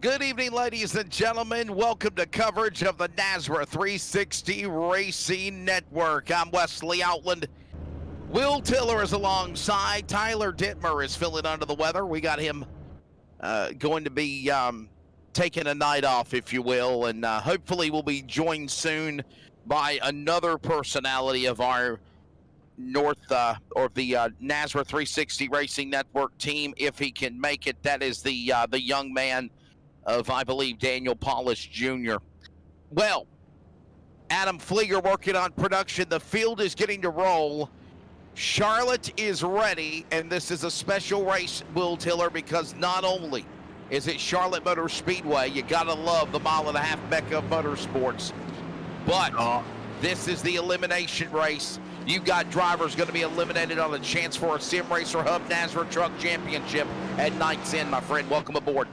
Good evening, ladies and gentlemen. Welcome to coverage of the NASRA 360 Racing Network. I'm Wesley Outland. Will Tiller is alongside. Tyler Dittmer is feeling under the weather. We got him going to be taking a night off, if you will, and hopefully we'll be joined soon by another personality of our NASRA 360 Racing Network team, if he can make it. That is the young man of, I believe, Daniel Polish Jr. Well, Adam Flieger working on production. The field is getting to roll. Charlotte is ready, and this is a special race, Will Tiller, because not only is it Charlotte Motor Speedway, you gotta love the mile-and-a-half mecca of motorsports, but this is the elimination race. You've got drivers going to be eliminated on a chance for a Sim Racer Hub NASRA Truck Championship at night's end, my friend. Welcome aboard.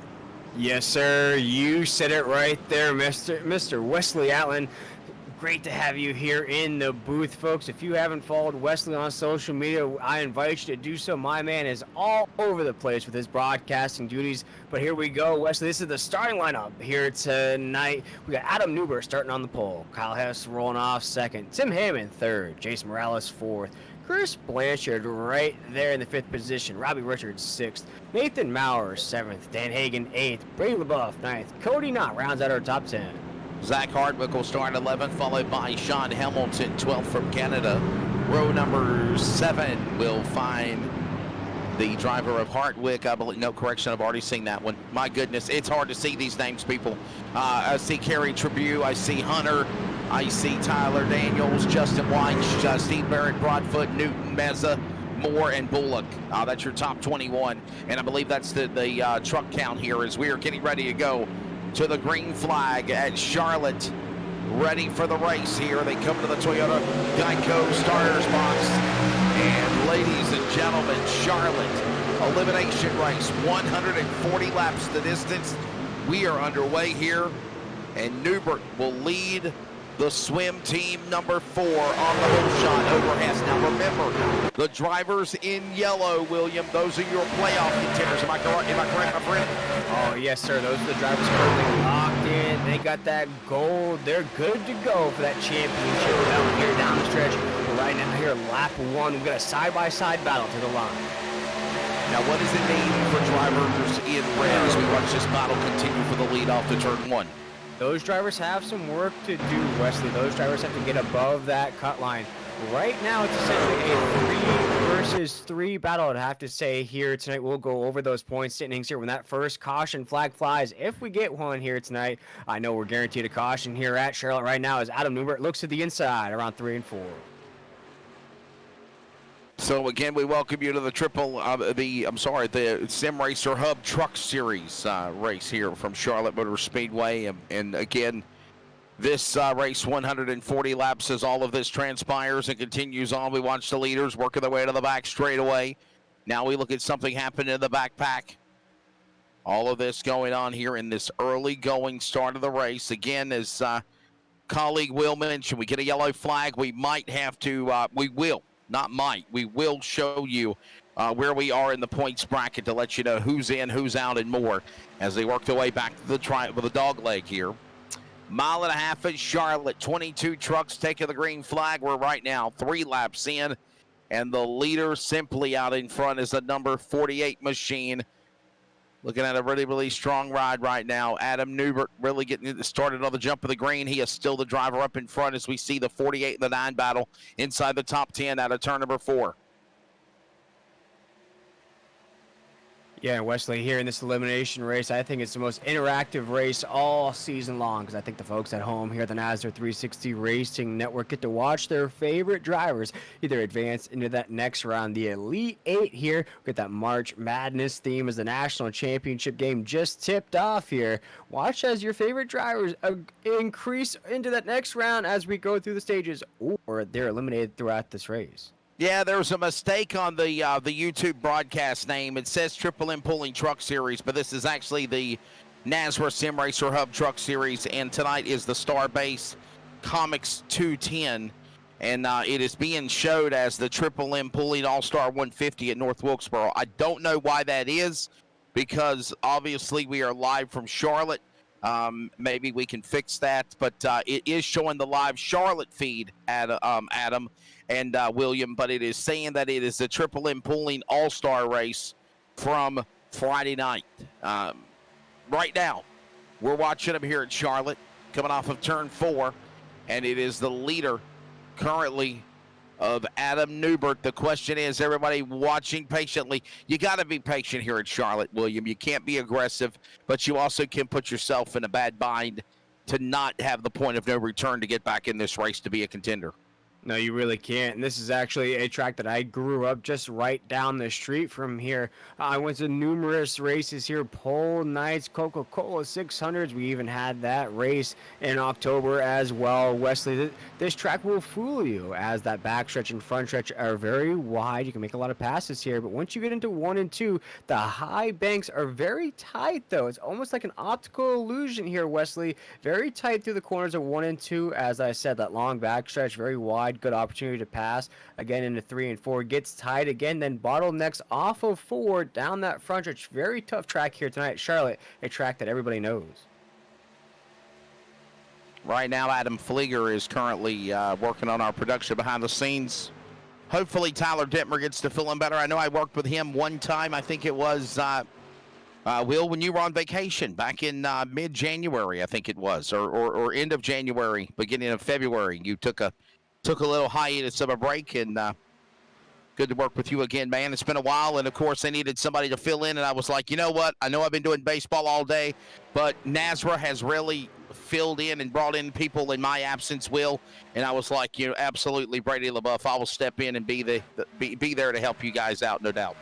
Yes, sir. You said it right there, Mr. Wesley Allen. Great to have you here in the booth, folks. If you haven't followed Wesley on social media, I invite you to do so. My man is all over the place with his broadcasting duties. But here we go, Wesley. This is the starting lineup here tonight. We got Adam Newberg starting on the pole. Kyle Hess rolling off second. Tim Hammond third. Jason Morales fourth. Chris Blanchard right there in the fifth position. Robbie Richards sixth. Nathan Maurer seventh. Dan Hagan eighth. Brady LaBeouf ninth. Cody Knott rounds out our top 10. Zach Hardwick will start 11th, followed by Sean Hamilton, 12th from Canada. Row number 7 will find the driver of Hardwick. I believe, no correction, I've already seen that one. My goodness, it's hard to see these names, people. I see Kerry Tribune, I see Hunter, I see Tyler Daniels, Justin White, Steve Barrett, Broadfoot, Newton, Meza, Moore, and Bullock. That's your top 21. And I believe that's the truck count here as we are getting ready to go to the green flag at Charlotte. Ready for the race here. They come to the Toyota Geico starters box. And ladies and gentlemen, Charlotte elimination race, 140 laps the distance. We are underway here, and Newbert will lead the swim team number 4 on the whole shot over Hess. Now remember, the drivers in yellow, William, those are your playoff contenders. Am I correct, my friend? Oh, yes, sir. Those are the drivers currently locked in. They got that gold. They're good to go for that championship down here down the stretch. Right now here, lap 1, we've got a side-by-side battle to the line. Now, what does it mean for drivers in red as we watch this battle continue for the lead off to turn 1? Those drivers have some work to do, Wesley. Those drivers have to get above that cut line. Right now, it's essentially a 3 versus 3 battle, I'd have to say here tonight. We'll go over those point standings here when that first caution flag flies. If we get one here tonight, I know we're guaranteed a caution here at Charlotte right now as Adam Newbert looks to the inside around 3 and 4. So again, we welcome you to the Sim Racer Hub Truck Series race here from Charlotte Motor Speedway. And again, this race, 140 laps as all of this transpires and continues on. We watch the leaders working their way to the back straightaway. Now we look at something happening in the backpack. All of this going on here in this early going start of the race. Again, as colleague Will mentioned, we get a yellow flag. We might have to, we will show you where we are in the points bracket to let you know who's in, who's out, and more as they work their way back to the dog leg here. Mile and a half at Charlotte, 22 trucks taking the green flag. We're right now 3 laps in, and the leader simply out in front is the number 48 machine. Looking at a really, really strong ride right now. Adam Newbert really getting started on the jump of the green. He is still the driver up in front as we see the 48 and the 9 battle inside the top 10 out of turn number 4. Yeah, Wesley, here in this elimination race, I think it's the most interactive race all season long because I think the folks at home here at the NASRA 360 Racing Network get to watch their favorite drivers either advance into that next round. The Elite 8 here, we get that March Madness theme as the national championship game just tipped off here. Watch as your favorite drivers increase into that next round as we go through the stages, or they're eliminated throughout this race. Yeah, there was a mistake on the YouTube broadcast name. It says Triple M Pulling Truck Series, but this is actually the NASRA Sim Racer Hub Truck Series, and tonight is the StarBase Comics 210, and it is being showed as the Triple M Pulling All-Star 150 at North Wilkesboro. I don't know why that is. because obviously we are live from Charlotte. Maybe we can fix that, but it is showing the live Charlotte feed at Adam and William, but it is saying that it is the Triple M Pooling All-Star Race from Friday night. Right now, we're watching them here at Charlotte, coming off of turn 4, and it is the leader currently of Adam Newbert. The question is, everybody watching patiently, you got to be patient here at Charlotte, William. You can't be aggressive, but you also can put yourself in a bad bind to not have the point of no return to get back in this race to be a contender. No, you really can't. And this is actually a track that I grew up just right down the street from here. I went to numerous races here, pole nights, Coca-Cola 600s. We even had that race in October as well. Wesley, this track will fool you as that backstretch and front stretch are very wide. You can make a lot of passes here, but once you get into 1 and 2, the high banks are very tight, though. It's almost like an optical illusion here, Wesley. Very tight through the corners of 1 and 2. As I said, that long backstretch, very wide. Good opportunity to pass again into 3 and 4, gets tight again, then bottlenecks off of 4 down that front stretch. Very tough track here tonight at Charlotte, a track that everybody knows. Right now, Adam Flieger is currently working on our production behind the scenes. Hopefully Tyler Detmer gets to feeling better. I know I worked with him one time. I think it was Will, when you were on vacation back in mid-January, I think it was, or end of January, beginning of February. You took a little hiatus of a break, and good to work with you again, man. It's been a while, and of course, I needed somebody to fill in, and I was like, you know what? I know I've been doing baseball all day, but Nazra has really filled in and brought in people in my absence, Will, and I was like, you know, absolutely, Brady LaBeouf, I will step in and be there to help you guys out, no doubt.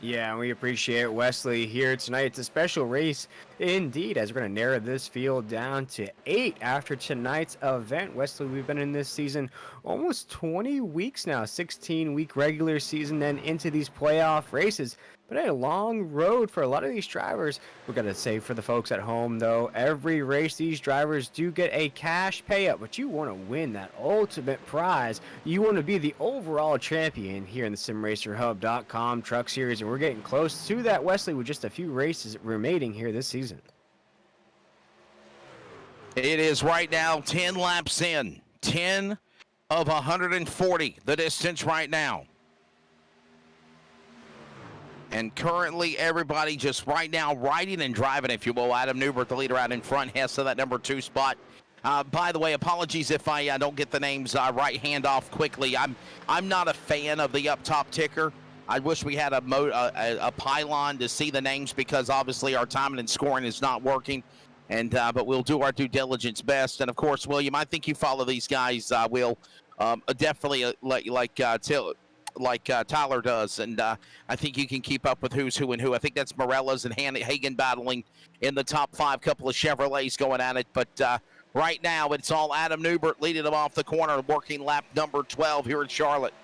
Yeah, we appreciate Wesley here tonight. It's a special race indeed, as we're going to narrow this field down to 8 after tonight's event. Wesley, we've been in this season almost 20 weeks now, 16-week regular season, then into these playoff races. But a long road for a lot of these drivers. We're going to say for the folks at home, though, every race these drivers do get a cash payout, but you want to win that ultimate prize. You want to be the overall champion here in the SimRacerHub.com Truck Series, and we're getting close to that, Wesley, with just a few races remaining here this season. It is right now 10 laps in, 10 of 140, the distance right now. And currently, everybody just right now riding and driving, if you will. Adam Newbert, the leader out in front, has to that number 2 spot. By the way, apologies if I don't get the names right hand off quickly. I'm not a fan of the up top ticker. I wish we had a pylon to see the names, because obviously our timing and scoring is not working. And but we'll do our due diligence best. And of course, William, I think you follow these guys. Will definitely like Tyler does, and I think you can keep up with who's who and who. I think that's Morellas and Hagen battling in the top 5, couple of Chevrolets going at it, but right now it's all Adam Newbert leading them off the corner, working lap number 12 here in Charlotte.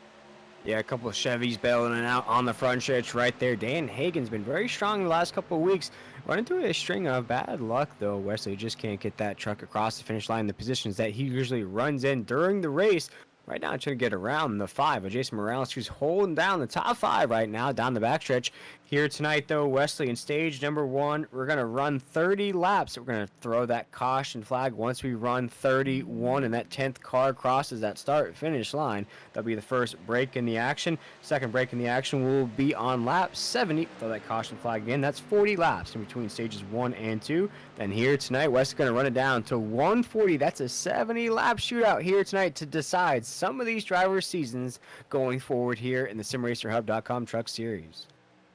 Yeah, a couple of Chevys bailing out on the front stretch right there. Dan Hagen's been very strong the last couple of weeks. Run into a string of bad luck, though. Wesley just can't get that truck across the finish line. The positions that he usually runs in during the race. Right now, trying to get around the 5 of Jason Morales, who's holding down the top 5 right now, down the backstretch. Here tonight, though, Wesley, in stage number 1, we're going to run 30 laps. We're going to throw that caution flag once we run 31, and that 10th car crosses that start-finish line. That'll be the first break in the action. Second break in the action will be on lap 70. Throw that caution flag again. That's 40 laps in between stages 1 and 2. Then here tonight, Wesley's going to run it down to 140. That's a 70-lap shootout here tonight to decide some of these drivers' seasons going forward here in the SimRacerHub.com Truck Series.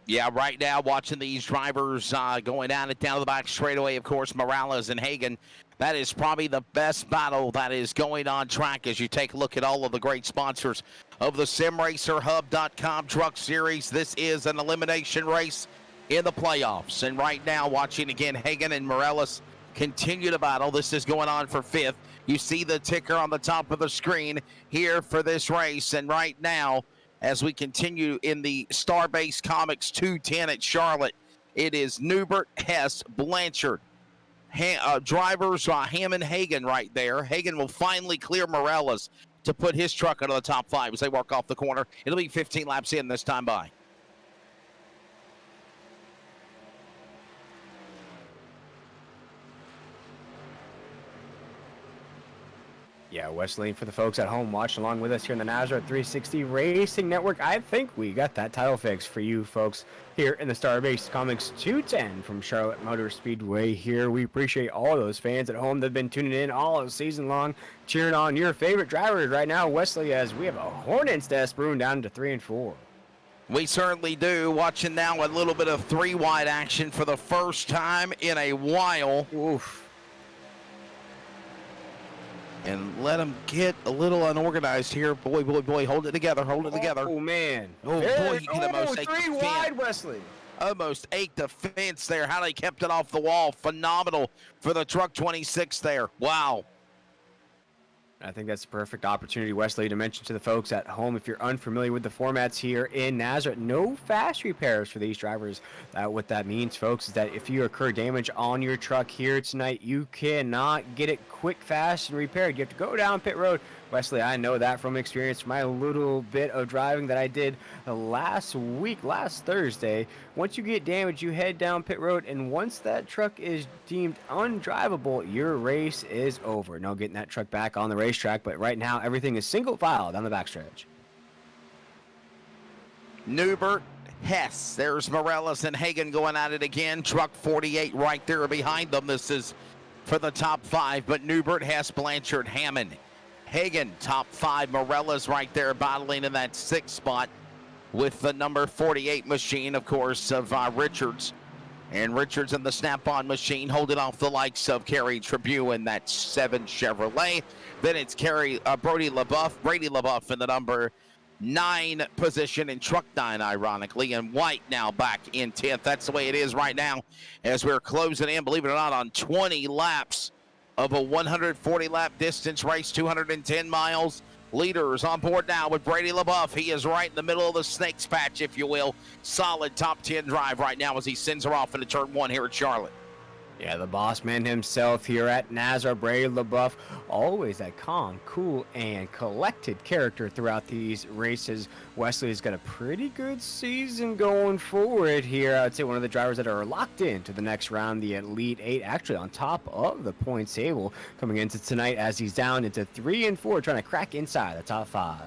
Yeah, right now watching these drivers going down to the back straightaway, of course, Morales and Hagen. That is probably the best battle that is going on track as you take a look at all of the great sponsors of the SimRacerHub.com Truck Series. This is an elimination race in the playoffs. And right now, watching again, Hagen and Morales continue to battle. This is going on for 5th. You see the ticker on the top of the screen here for this race. And right now, as we continue in the StarBase Comics 210 at Charlotte, it is Newbert, Hess, Blanchard, drivers Hammond, Hagen right there. Hagen will finally clear Morales to put his truck into the top 5 as they work off the corner. It'll be 15 laps in this time by. Yeah, Wesley, for the folks at home watching along with us here in the Nazareth 360 Racing Network, I think we got that title fix for you folks here in the StarBase Comics 210 from Charlotte Motor Speedway here. We appreciate all those fans at home that have been tuning in all season long, cheering on your favorite drivers right now, Wesley, as we have a Hornets nest brewing down to 3 and 4. We certainly do. Watching now a little bit of three-wide action for the first time in a while. Oof. And let them get a little unorganized here. Boy, boy, boy, hold it together, hold it together. Oh, man. Oh, boy, he can almost three take the wide, fence. Wesley. Almost ate the fence there. How they kept it off the wall. Phenomenal for the truck 26 there. Wow. I think that's a perfect opportunity, Wesley, to mention to the folks at home, if you're unfamiliar with the formats here in Nazareth, no fast repairs for these drivers. What that means, folks, is that if you incur damage on your truck here tonight, you cannot get it quick, fast, and repaired. You have to go down pit road. Wesley, I know that from experience, my little bit of driving that I did last Thursday. Once you get damaged, you head down pit road, and once that truck is deemed undrivable, your race is over. No getting that truck back on the racetrack, but right now, everything is single file down the backstretch. Newbert, Hess, there's Morales and Hagan going at it again. Truck 48 right there behind them. This is for the top 5, but Newbert, Hess, Blanchard, Hammond, Hagan, top 5. Morales right there battling in that 6th spot with the number 48 machine, of course, of Richards. And Richards in the snap-on machine holding off the likes of Kerry Tribune in that 7 Chevrolet. Then it's Brady LaBeouf in the number 9 position in truck 9, ironically. And White now back in 10th. That's the way it is right now as we're closing in, believe it or not, on 20 laps of a 140-lap distance race, 210 miles. Leaders on board now with Brady LaBeouf. He is right in the middle of the snake's patch, if you will. Solid top 10 drive right now as he sends her off into turn 1 here at Charlotte. Yeah, the boss man himself here at Nazareth, Brady LaBeouf, always that calm, cool, and collected character throughout these races. Wesley's got a pretty good season going forward here. I'd say one of the drivers that are locked into the next round, the Elite 8, actually on top of the points table coming into tonight as he's down into 3 and 4, trying to crack inside the top 5.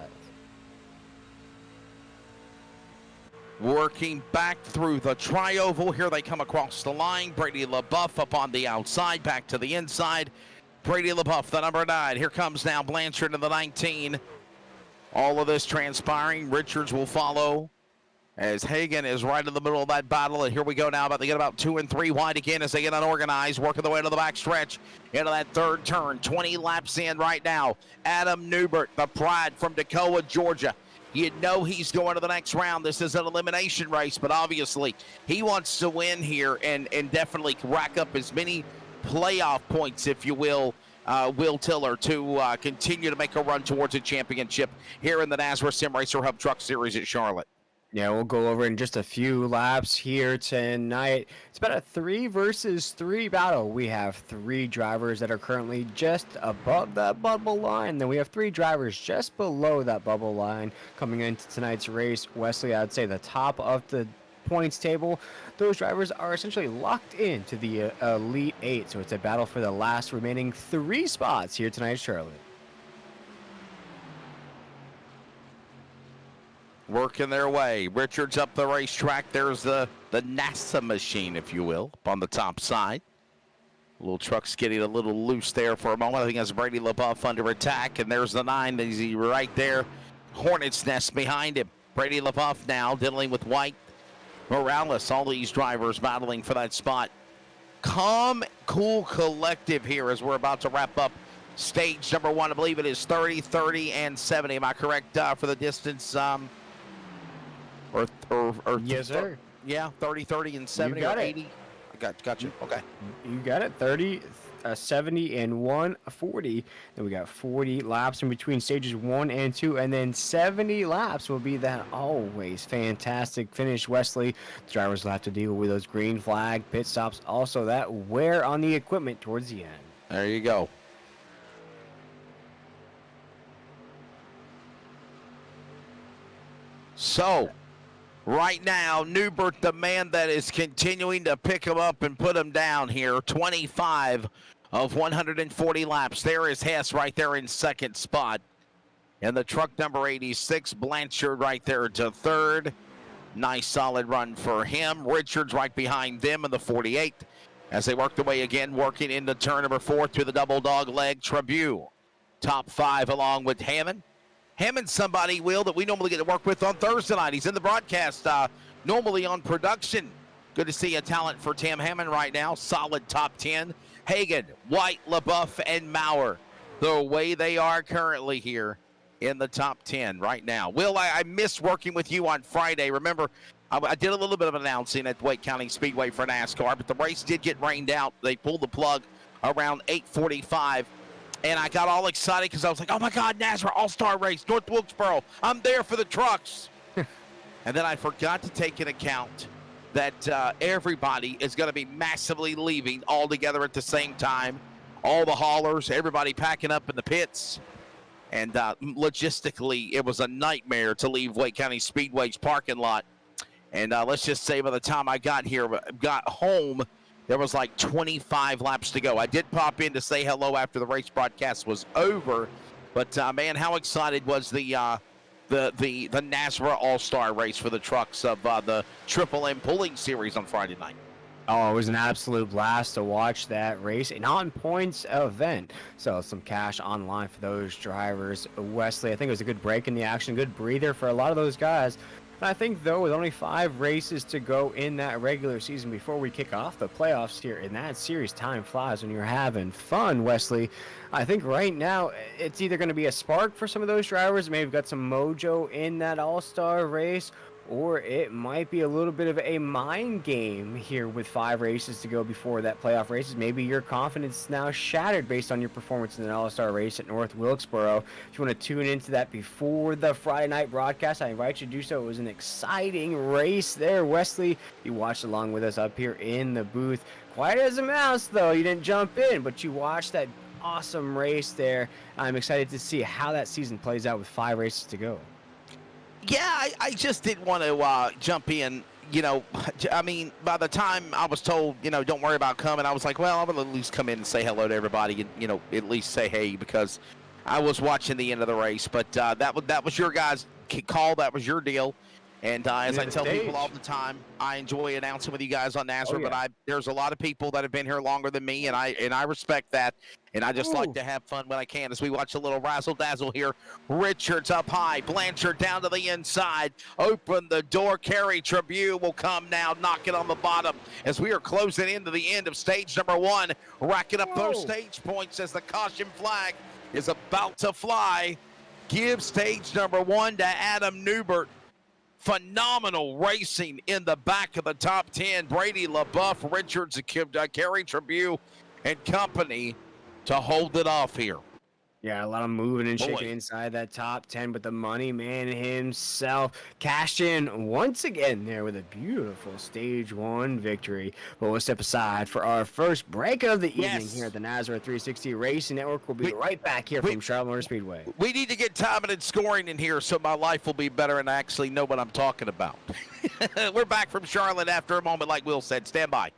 Working back through the tri-oval. Here they come across the line. Brady LaBeouf up on the outside, back to the inside. Brady LaBeouf, the number 9. Here comes now Blanchard in the 19. All of this transpiring. Richards will follow as Hagan is right in the middle of that battle. And here we go now. They get about 2 and 3 wide again as they get unorganized, working their way to the back stretch into that 3rd turn. 20 laps in right now. Adam Newbert, the pride from Toccoa, Georgia. You know he's going to the next round. This is an elimination race, but obviously he wants to win here and definitely rack up as many playoff points, if you will Tiller, to continue to make a run towards a championship here in the Nazareth Sim Racer Hub Truck Series at Charlotte. Yeah, we'll go over in just a few laps here tonight. It's about a 3 versus 3 battle. We have 3 drivers that are currently just above that bubble line. Then we have 3 drivers just below that bubble line coming into tonight's race. Wesley, I'd say the top of the points table, those drivers are essentially locked into the Elite 8. So it's a battle for the last remaining 3 spots here tonight, Charlotte. Working their way. Richards up the racetrack. There's the NASA machine, if you will, up on the top side. Little truck's getting a little loose there for a moment. I think that's Brady LaBeouf under attack. And there's the 9. He's right there. Hornet's nest behind him. Brady LaBeouf now dealing with White. Morales, all these drivers battling for that spot. Calm, cool collective here as we're about to wrap up stage number 1. I believe it is 30, 30, and 70. Am I correct for the distance? Or yes, sir. Yeah, 30, 30, and 70 or 80. Got you. Okay. You got it. 30, 70, and 140. Then we got 40 laps in between stages 1 and 2, and then 70 laps will be that always fantastic finish. Wesley, the drivers will have to deal with those green flag pit stops. Also, that wear on the equipment towards the end. There you go. So, right now, Newbert, the man that is continuing to pick him up and put him down here, 25 of 140 laps. There is Hess right there in second spot. And the truck number 86, Blanchard right there to third. Nice solid run for him. Richards right behind them in the 48 as they work their way again, working into turn number 4 through the double dog leg. Trabue, top 5 along with Hammond. Hammond's somebody, Will, that we normally get to work with on Thursday night. He's in the broadcast, normally on production. Good to see a talent for Tim Hammond right now. Solid top 10. Hagan, White, LaBeouf, and Maurer, the way they are currently here in the top 10 right now. Will, I missed working with you on Friday. Remember, I did a little bit of announcing at Wake County Speedway for NASCAR, but the race did get rained out. They pulled the plug around 8:45, and I got all excited because I was like, oh, my God, NASCAR All-Star Race, North Wilkesboro. I'm there for the trucks. And then I forgot to take into account that everybody is going to be massively leaving all together at the same time. All the haulers, everybody packing up in the pits. And logistically, it was a nightmare to leave Wake County Speedway's parking lot. And let's just say by the time I got home, there was like 25 laps to go. I did pop in to say hello after the race broadcast was over. But, man, how excited was the NASCAR All-Star Race for the trucks of the Triple M Pulling Series on Friday night. Oh, it was an absolute blast to watch that race, an on-points event. So some cash online for those drivers. Wesley, I think it was a good break in the action, good breather for a lot of those guys. And I think, though, with only 5 races to go in that regular season before we kick off the playoffs here in that series, time flies when you're having fun, Wesley. I think right now it's either going to be a spark for some of those drivers, maybe got some mojo in that all-star race, or it might be a little bit of a mind game here with 5 races to go before that playoff races. Maybe your confidence is now shattered based on your performance in an all-star race at North Wilkesboro. If you want to tune into that before the Friday night broadcast, I invite you to do so. It was an exciting race there, Wesley. You watched along with us up here in the booth. Quiet as a mouse, though. You didn't jump in, but you watched that awesome race there. I'm excited to see how that season plays out with 5 races to go. Yeah, I just didn't want to jump in. You know, I mean, by the time I was told, you know, don't worry about coming, I was like, well, I'm going to at least come in and say hello to everybody and, you know, at least say hey, because I was watching the end of the race. But that was your guys' call. That was your deal. And as I tell people all the time, I enjoy announcing with you guys on NASCAR, but there's a lot of people that have been here longer than me, and I respect that. And I just like to have fun when I can as we watch a little razzle-dazzle here. Richards up high, Blanchard down to the inside. Open the door, Kerry Trabue will come now, knock it on the bottom as we are closing into the end of stage number 1, racking up those stage points as the caution flag is about to fly. Give stage number 1 to Adam Newbert. Phenomenal racing in the back of the top 10. Brady LaBeouf, Richards, Kerry Trabue, and company to hold it off here. Yeah, a lot of moving and shaking inside that top 10, but the money man himself cashed in once again there with a beautiful stage 1 victory. But we'll step aside for our first break of the evening here at the NASCAR 360 Racing Network. We'll be right back here from Charlotte Motor Speedway. We need to get timing and scoring in here so my life will be better and I actually know what I'm talking about. We're back from Charlotte after a moment, like Will said. Stand by.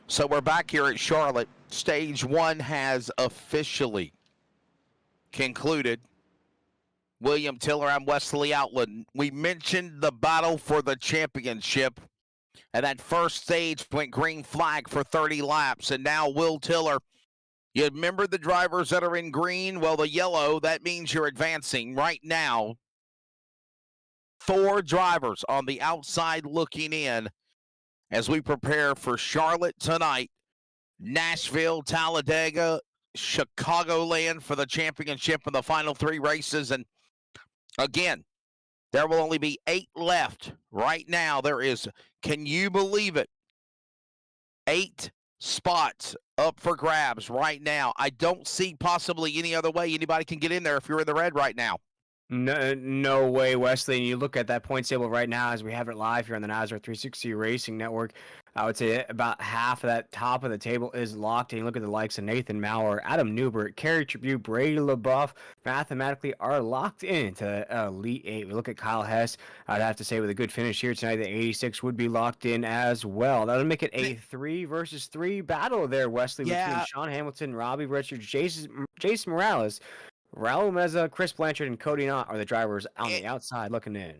So we're back here at Charlotte. Stage 1 has officially concluded. William Tiller and Wesley Outland. We mentioned the battle for the championship, and that first stage went green flag for 30 laps, and now Will Tiller. You remember the drivers that are in green? Well, the yellow, that means you're advancing. Right now, 4 drivers on the outside looking in as we prepare for Charlotte tonight, Nashville, Talladega, Chicagoland for the championship in the final 3 races. And again, there will only be 8 left. Right now, there is, can you believe it, 8 spots up for grabs right now. I don't see possibly any other way anybody can get in there if you're in the red right now. No way, Wesley. And you look at that points table right now as we have it live here on the NASCAR 360 Racing Network. I would say about half of that top of the table is locked. And you look at the likes of Nathan Maurer, Adam Newbert, Kerry Tribute, Brady LaBeouf, mathematically are locked into the Elite 8. We look at Kyle Hess. I'd have to say with a good finish here tonight, the 86 would be locked in as well. That would make it a 3 versus 3 battle there, Wesley, between Sean Hamilton, Robbie Richards, Jason Morales, Raul Meza, Chris Blanchard, and Cody Knott are the drivers on the outside looking in.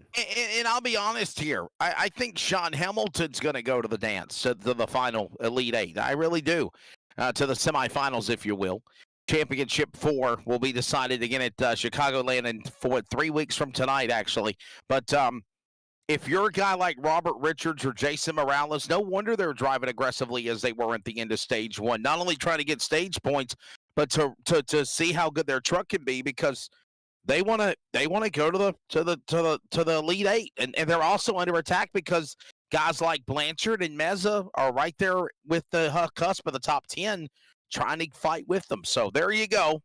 And I'll be honest here. I think Sean Hamilton's going to go to the dance, to the final Elite 8. I really do. To the semifinals, if you will. Championship 4 will be decided again at Chicagoland in 3 weeks from tonight, actually. But if you're a guy like Robert Richards or Jason Morales, no wonder they're driving aggressively as they were at the end of stage 1. Not only trying to get stage points, but to see how good their truck can be, because they want to go to the Elite 8, and they're also under attack because guys like Blanchard and Meza are right there with the cusp of the top 10, trying to fight with them. So there you go.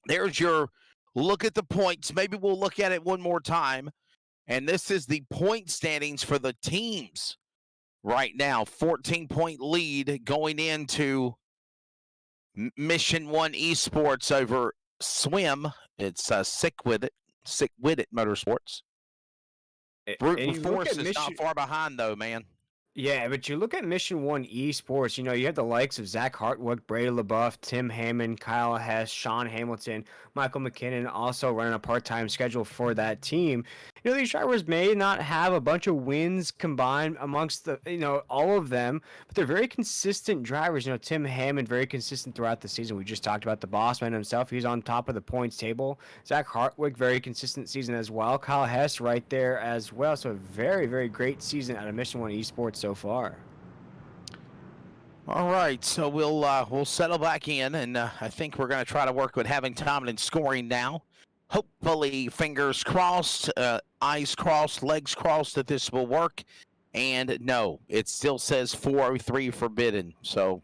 There's your look at the points. Maybe we'll look at it one more time, and this is the point standings for the teams right now. 14-point lead going into Mission 1 Esports over Swim. It's Sick With It Motorsports. Brute Force is not far behind, though, man. Yeah, but you look at Mission 1 Esports, you have the likes of Zach Hartwick, Brady LaBeouf, Tim Hammond, Kyle Hess, Sean Hamilton, Michael McKinnon also running a part-time schedule for that team. These drivers may not have a bunch of wins combined amongst all of them, but they're very consistent drivers. Tim Hammond, very consistent throughout the season. We just talked about the boss man himself. He's on top of the points table. Zach Hartwick, very consistent season as well. Kyle Hess right there as well. So a very, very great season out of Mission 1 Esports so far. All right, so we'll settle back in, and I think we're going to try to work with having Tomlin scoring now. Hopefully, fingers crossed, eyes crossed, legs crossed that this will work. And no, it still says 403 forbidden. So,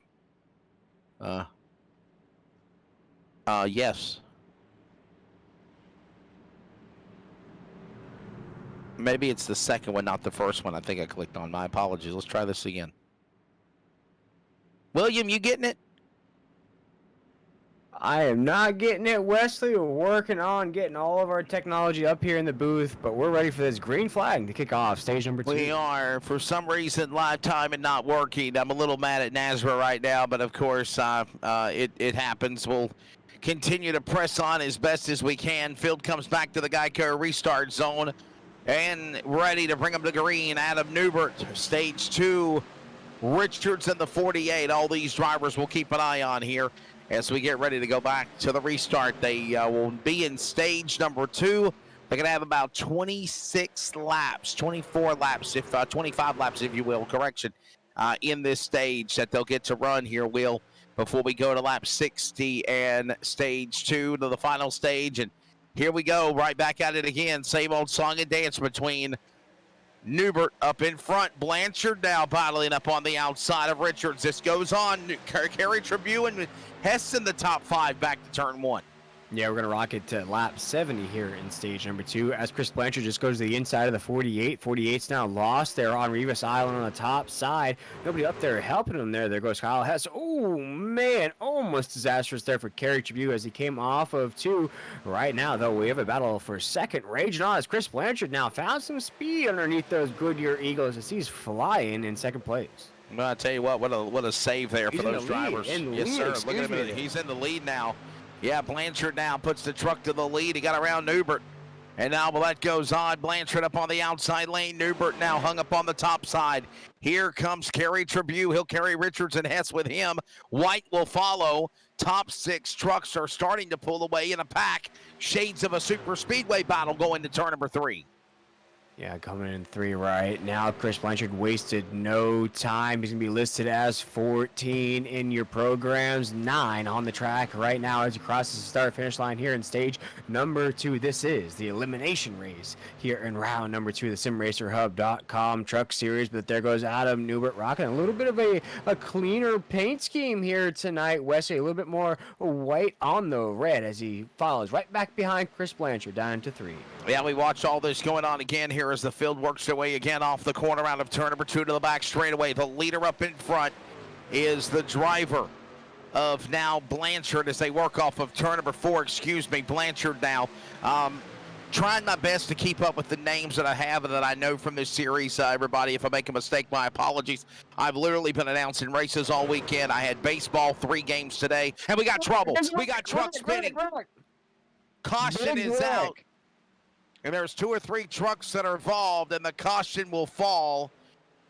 yes. Maybe it's the second one, not the first one. I think I clicked on. My apologies. Let's try this again. William, you getting it? I am not getting it, Wesley. We're working on getting all of our technology up here in the booth, but we're ready for this green flag to kick off stage number 2. We are. For some reason, live time and not working. I'm a little mad at NASCAR right now, but of course, it happens. We'll continue to press on as best as we can. Field comes back to the Geico restart zone and ready to bring him to green. Adam Newbert, stage 2. Richards in the 48. All these drivers will keep an eye on here as we get ready to go back to the restart. They will be in stage number 2. They're going to have about 26 laps, 24 laps, 25 laps, if you will, correction, in this stage that they'll get to run here, Will, before we go to lap 60 and stage 2 to the final stage. And here we go, right back at it again. Same old song and dance between Newbert up in front. Blanchard now battling up on the outside of Richards. This goes on. Kerry Tribune and Hess in the top 5 back to turn 1. Yeah, we're going to rock it to lap 70 here in stage number 2 as Chris Blanchard just goes to the inside of the 48. 48's now lost there on Rivas Island on the top side. Nobody up there helping him there. There goes Kyle Hess. Oh, man, almost disastrous there for Kerry Tribune as he came off of 2. Right now, though, we have a battle for second. Raging on as Chris Blanchard now found some speed underneath those Goodyear Eagles as he's flying in second place. Well, I tell you what a save there He's for in those the lead, drivers. in the Yes, lead, sir. Look excuse at him. me. He's in the lead now. Yeah, Blanchard now puts the truck to the lead. He got around Newbert. And now that goes on. Blanchard up on the outside lane. Newbert now hung up on the top side. Here comes Kerry Tribune. He'll carry Richards and Hess with him. White will follow. Top 6 trucks are starting to pull away in a pack. Shades of a super speedway battle going to turn number 3. Yeah, coming in 3 right now. Chris Blanchard wasted no time. He's going to be listed as 14 in your programs, 9 on the track right now as he crosses the start-finish line here in stage number 2. This is the elimination race here in round number 2 of the SimRacerHub.com Truck Series. But there goes Adam Newbert rocking a little bit of a cleaner paint scheme here tonight. Wesley, a little bit more white on the red as he follows right back behind Chris Blanchard down into 3. Yeah, we watch all this going on again here as the field works their way again off the corner out of turn number 2 to the back straightaway. The leader up in front is the driver of now Blanchard as they work off of turn number 4. Blanchard now. Trying my best to keep up with the names that I have and that I know from this series. Everybody, if I make a mistake, my apologies. I've literally been announcing races all weekend. I had baseball 3 games today, and we got trouble. We got trucks spinning. Caution is out. And there's 2 or 3 trucks that are involved, and the caution will fall.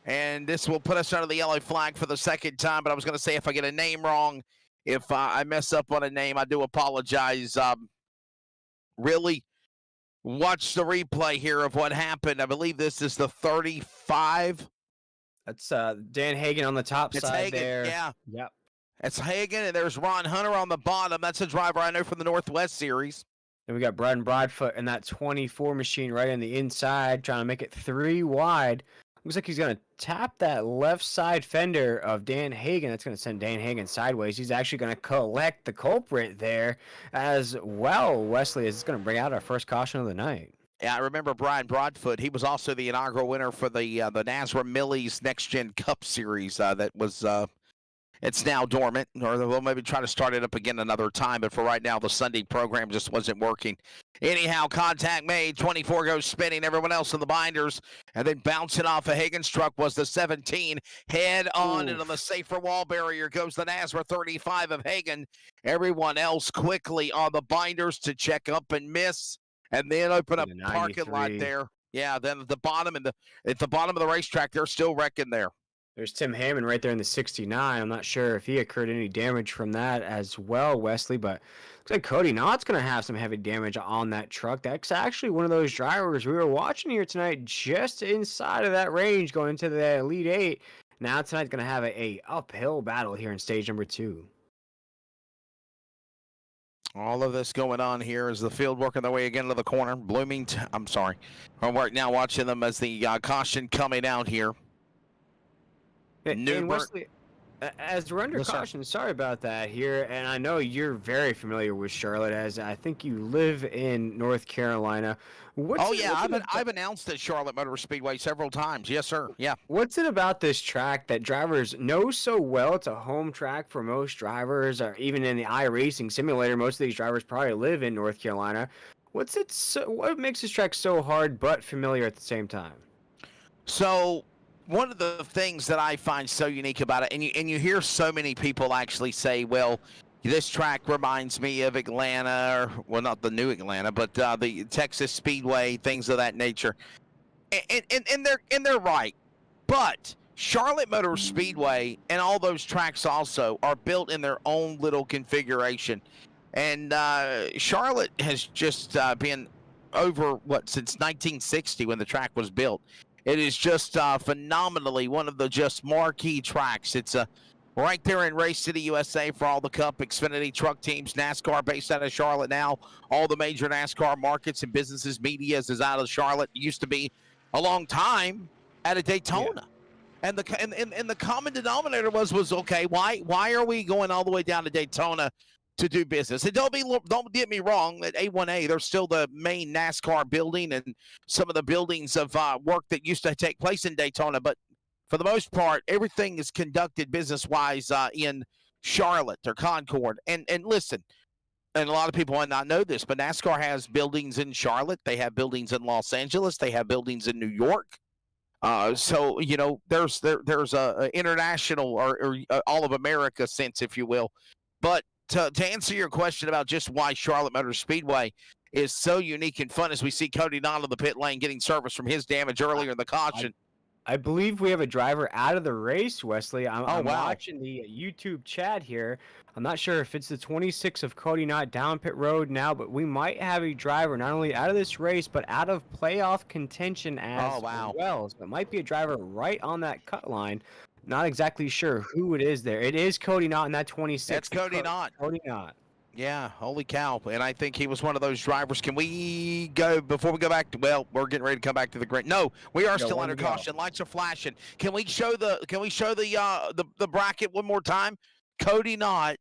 And this will put us under the yellow flag for the second time. But I was going to say, if I get a name wrong, if I mess up on a name, I do apologize. Really watch the replay here of what happened. I believe this is the 35. That's Dan Hagen on the top side Hagen, there. Yeah. Yep. It's Hagen, and there's Ron Hunter on the bottom. That's a driver I know from the Northwest Series. Then we got Braden Broadfoot and that 24 machine right on the inside, trying to make it 3 wide. Looks like he's going to tap that left side fender of Dan Hagen. That's going to send Dan Hagen sideways. He's actually going to collect the culprit there as well. Wesley is going to bring out our first caution of the night. Yeah, I remember Brian Broadfoot. He was also the inaugural winner for the Nazra Millie's Next Gen Cup Series that was it's now dormant, or we'll maybe try to start it up again another time, but for right now, the Sunday program just wasn't working. Anyhow, contact made, 24 goes spinning, everyone else in the binders, and then bouncing off of Hagen's truck was the 17. Head on into the safer wall barrier goes the Nazra 35 of Hagen. Everyone else quickly on the binders to check up and miss, and then open up parking lot there. Yeah, then at the bottom of the racetrack, they're still wrecking there. There's Tim Hammond right there in the 69. I'm not sure if he incurred any damage from that as well, Wesley, but looks like Cody Knott's going to have some heavy damage on that truck. That's actually one of those drivers we were watching here tonight just inside of that range going into the Elite 8. Now tonight's going to have a uphill battle here in stage number 2. All of this going on here is the field working their way again to the corner. I'm right now watching them as the caution coming out here. And Wesley, as we're under caution, sorry about that here, and I know you're very familiar with Charlotte, as I think you live in North Carolina. I've announced at Charlotte Motor Speedway several times. Yes, sir. Yeah. What's it about this track that drivers know so well? It's a home track for most drivers, or even in the iRacing simulator, most of these drivers probably live in North Carolina. What makes this track so hard but familiar at the same time? So, one of the things that I find so unique about it, and you hear so many people actually say, well, this track reminds me of Atlanta, or, well, not the new Atlanta, but the Texas Speedway, things of that nature. And they're right. But Charlotte Motor Speedway and all those tracks also are built in their own little configuration. And Charlotte has just been over, since 1960 when the track was built. It is just phenomenally one of the just marquee tracks. It's right there in Race City, USA for all the Cup, Xfinity truck teams, NASCAR based out of Charlotte now. All the major NASCAR markets and businesses, media is out of Charlotte. It used to be a long time at a Daytona. Yeah. And the common denominator was okay, why are we going all the way down to Daytona to do business? And don't get me wrong, at A1A, there's still the main NASCAR building and some of the buildings of work that used to take place in Daytona. But for the most part, everything is conducted business-wise in Charlotte or Concord. And listen, and a lot of people might not know this, but NASCAR has buildings in Charlotte. They have buildings in Los Angeles. They have buildings in New York. So there's a international or all of America sense, if you will. But to answer your question about just why Charlotte Motor Speedway is so unique and fun, as we see Cody Nott in the pit lane getting service from his damage earlier in the caution. I believe we have a driver out of the race, Wesley. I'm wow. watching the YouTube chat here. I'm not sure if it's the 26 of Cody Nott down pit road now, but we might have a driver not only out of this race, but out of playoff contention as well. So it might be a driver right on that cut line. Not exactly sure who it is there. It is Cody Nott in that 26. That's Cody Nott. Cody Nott. Yeah, holy cow. And I think he was one of those drivers. Can we go, before we go back to, well, we're getting ready to come back to the green. No, we are still under caution. Lights are flashing. Can we show the bracket one more time? Cody Nott.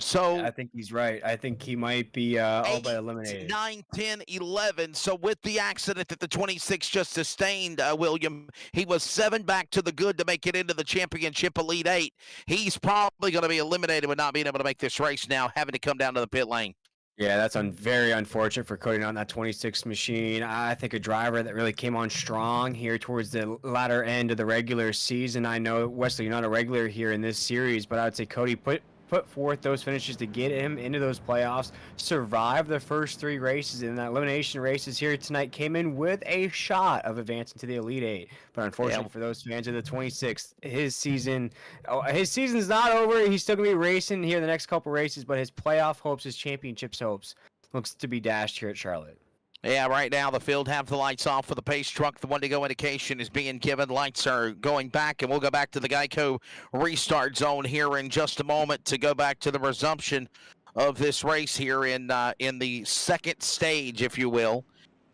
So I think he's right. I think he might be all but eliminated. 9, 10, 11. So with the accident that the 26 just sustained, William, he was 7 back to the good to make it into the championship Elite 8. He's probably going to be eliminated with not being able to make this race now, having to come down to the pit lane. Yeah, that's very unfortunate for Cody on that 26 machine. I think a driver that really came on strong here towards the latter end of the regular season. I know, Wesley, you're not a regular here in this series, but I would say Cody put forth those finishes to get him into those playoffs, survive the first 3 races, and that elimination races here tonight came in with a shot of advancing to the Elite 8. But unfortunately for those fans of the 26th, his season's not over. He's still going to be racing here the next couple races, but his playoff hopes, his championships hopes, looks to be dashed here at Charlotte. Yeah, right now the field have the lights off for the pace truck. The one-to-go indication is being given. Lights are going back, and we'll go back to the Geico restart zone here in just a moment to go back to the resumption of this race here in the second stage, if you will.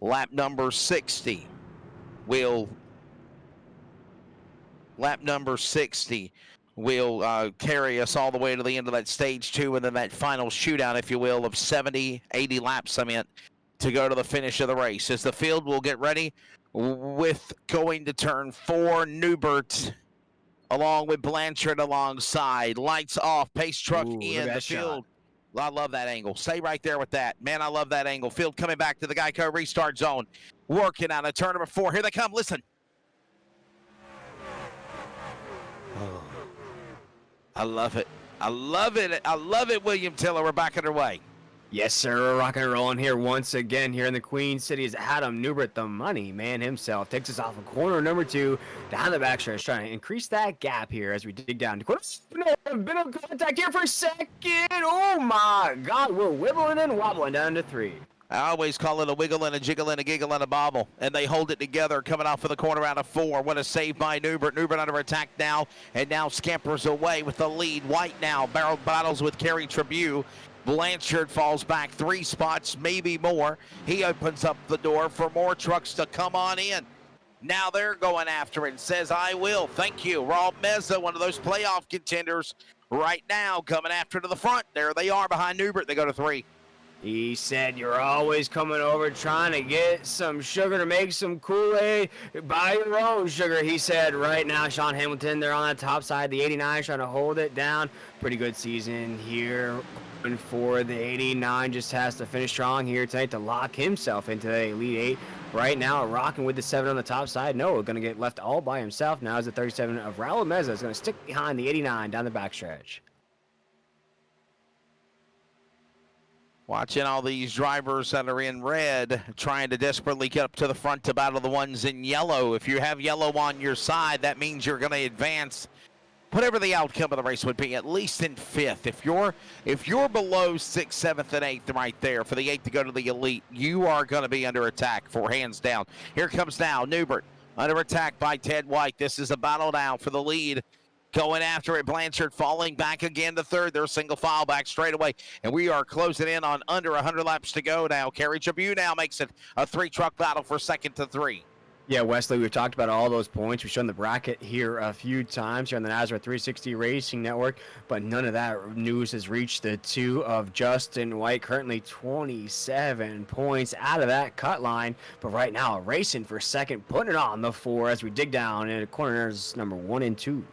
Lap number 60 will carry us all the way to the end of that stage 2, and then that final shootout, if you will, of 70, 80 laps, to go to the finish of the race. As the field will get ready with going to turn 4, Newbert along with Blanchard alongside. Lights off, pace truck in the field. I love that angle. Stay right there with that. Man, I love that angle. Field coming back to the Geico restart zone. Working out of turn number 4. Here they come. Listen. Oh, I love it. I love it. I love it, William Tiller. We're back underway. Yes, sir. We're rocking and rolling here once again here in the Queen City as Adam Newbert, the money man himself, takes us off of corner number 2 down the backstretch, trying to increase that gap here as we dig down. Been on contact here for a second. Oh my God, we're wibbling and wobbling down to 3. I always call it a wiggle and a jiggle and a giggle and a bobble, and they hold it together coming off of the corner out of 4. What a save by Newbert. Newbert under attack now, and now scampers away with the lead. White now barrel battles with Kerry Tribune. Blanchard falls back 3 spots, maybe more. He opens up the door for more trucks to come on in. Now they're going after it and says, I will. Thank you. Rob Meza, one of those playoff contenders right now, coming after to the front. There they are behind Newbert. They go to 3. He said, you're always coming over trying to get some sugar to make some Kool-Aid. Buy your own sugar, he said. Right now, Sean Hamilton, they're on the top side. The 89 trying to hold it down. Pretty good season here for the 89. Just has to finish strong here tonight to lock himself into the Elite 8. Right now, rocking with the 7 on the top side. Noah going to get left all by himself. Now is the 37 of Raul Meza is going to stick behind the 89 down the backstretch. Watching all these drivers that are in red trying to desperately get up to the front to battle the ones in yellow. If you have yellow on your side, that means you're going to advance. Whatever the outcome of the race would be, at least in 5th. If you're below 6th, 7th, and 8th right there for the 8th to go to the Elite, you are going to be under attack for hands down. Here comes now Newbert under attack by Ted White. This is a battle now for the lead. Going after it, Blanchard falling back again to 3rd. They're single file back straight away. And we are closing in on under 100 laps to go now. Kerry Tribune now makes it a 3-truck battle for 2nd to 3. Yeah, Wesley, we've talked about all those points. We've shown the bracket here a few times here on the NASCAR 360 Racing Network, but none of that news has reached the 2 of Justin White, currently 27 points out of that cut line. But right now, racing for 2nd, putting it on the 4 as we dig down into corners number 1 and 2.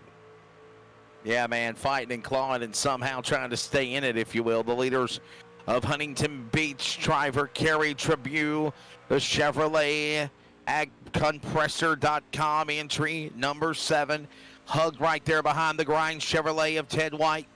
Yeah, man, fighting and clawing and somehow trying to stay in it, if you will. The leaders of Huntington Beach driver Kerry Tribune, the Chevrolet agcompressor.com, entry number 7. Hugged right there behind the grind, Chevrolet of Ted White.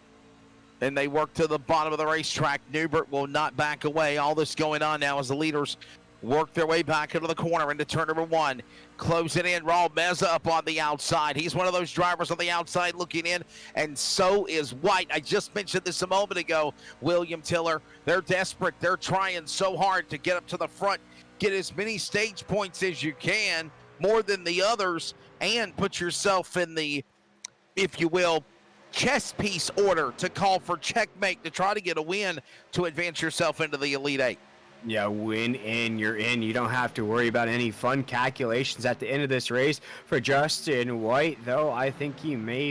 And they work to the bottom of the racetrack. Newbert will not back away. All this going on now as the leaders work their way back into the corner into turn number 1. Closing in, Raul Meza up on the outside. He's one of those drivers on the outside looking in, and so is White. I just mentioned this a moment ago, William Tiller. They're desperate. They're trying so hard to get up to the front, get as many stage points as you can, more than the others, and put yourself in the, if you will, chess piece order to call for checkmate to try to get a win to advance yourself into the Elite 8. Yeah, win in, you're in. You don't have to worry about any fun calculations at the end of this race. For Justin White, though, I think he may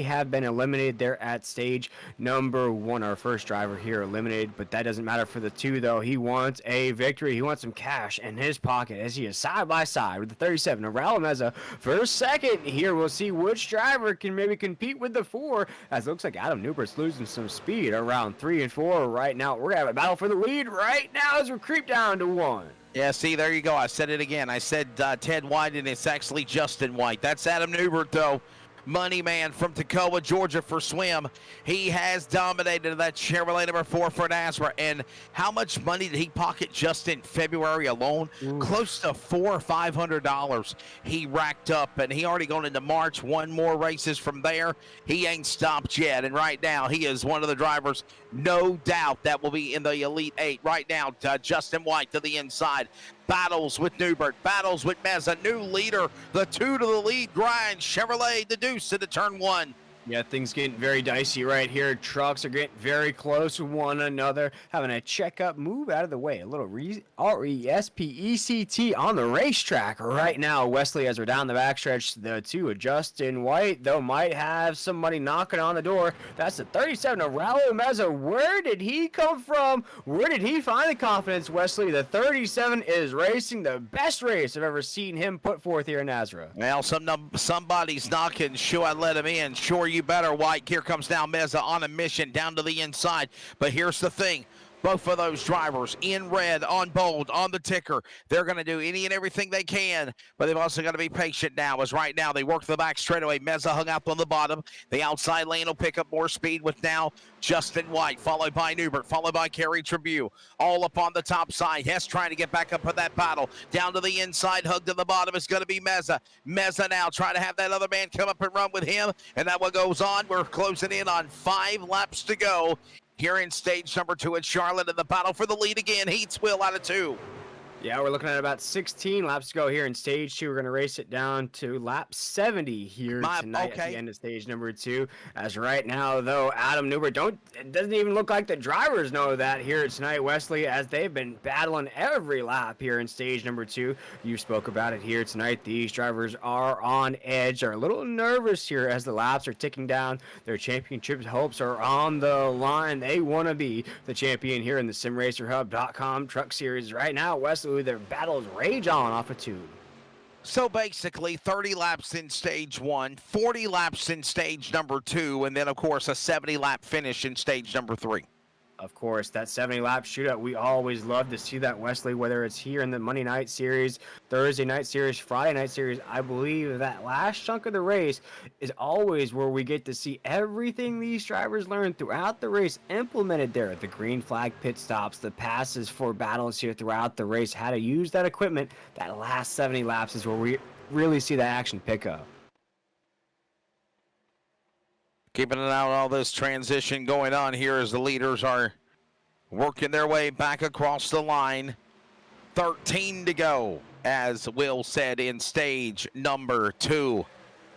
have been eliminated there at stage number 1. Our first driver here eliminated, but that doesn't matter for the 2, though. He wants a victory. He wants some cash in his pocket as he is side by side with the 37 of Raul Meza for second. Here we'll see which driver can maybe compete with the 4, as it looks like Adam Newbert's losing some speed around 3 and 4 right now. We're going to have a battle for the lead right now as we creep down to 1. Yeah, see, there you go. I said it again. I said Ted White, and it's actually Justin White. That's Adam Newbert, though. Money man from Toccoa, Georgia for swim. He has dominated that Chevrolet number 4 for NASRA. And how much money did he pocket just in February alone? Oof. Close to $400 or $500 he racked up. And he already gone into March. 1 more races from there. He ain't stopped yet. And right now, he is one of the drivers, no doubt, that will be in the Elite 8. Right now, Justin White to the inside. Battles with Newbert, battles with Meza, new leader, the 2 to the lead grind, Chevrolet the deuce into turn 1. Yeah, things getting very dicey right here. Trucks are getting very close to one another, having a checkup, move out of the way. A little R-E-S-P-E-C-T on the racetrack right now. Wesley, as we're down the backstretch, the 2 of Justin White, though, might have somebody knocking on the door. That's the 37 of Raul Meza. Where did he come from? Where did he find the confidence, Wesley? The 37 is racing the best race I've ever seen him put forth here in Nazareth. Well, somebody's knocking. Sure, I let him in. Sure, you better, White. Here comes now Meza on a mission down to the inside. But here's the thing. Both of those drivers in red, on bold, on the ticker. They're going to do any and everything they can, but they've also got to be patient now, as right now they work the back straightaway. Meza hung up on the bottom. The outside lane will pick up more speed with now Justin White, followed by Newbert, followed by Kerry Tribune. All up on the top side. Hess trying to get back up for that battle. Down to the inside, hugged to the bottom is going to be Meza. Meza now trying to have that other man come up and run with him, and that one goes on. We're closing in on 5 laps to go here in stage number 2 at Charlotte, in the battle for the lead again. Heats will out of 2. Yeah, we're looking at about 16 laps to go here in stage 2. We're going to race it down to lap 70 here tonight at the end of stage number 2. As right now, though, Adam Newbert, it doesn't even look like the drivers know that here tonight, Wesley, as they've been battling every lap here in stage number 2. You spoke about it here tonight. These drivers are on edge, are a little nervous here as the laps are ticking down. Their championship hopes are on the line. They want to be the champion here in the SimRacerHub.com Truck Series right now, Wesley. Their battles rage on off of 2. So basically 30 laps in stage 1, 40 laps in stage number 2, and then of course a 70 lap finish in stage number 3. Of course, that 70-lap shootout, we always love to see that, Wesley, whether it's here in the Monday night series, Thursday night series, Friday night series. I believe that last chunk of the race is always where we get to see everything these drivers learn throughout the race implemented there. The green flag pit stops, the passes for battles here throughout the race, how to use that equipment. That last 70 laps is where we really see the action pick up. Keeping an eye on all this transition going on here as the leaders are working their way back across the line. 13 to go, as Will said, in stage number 2.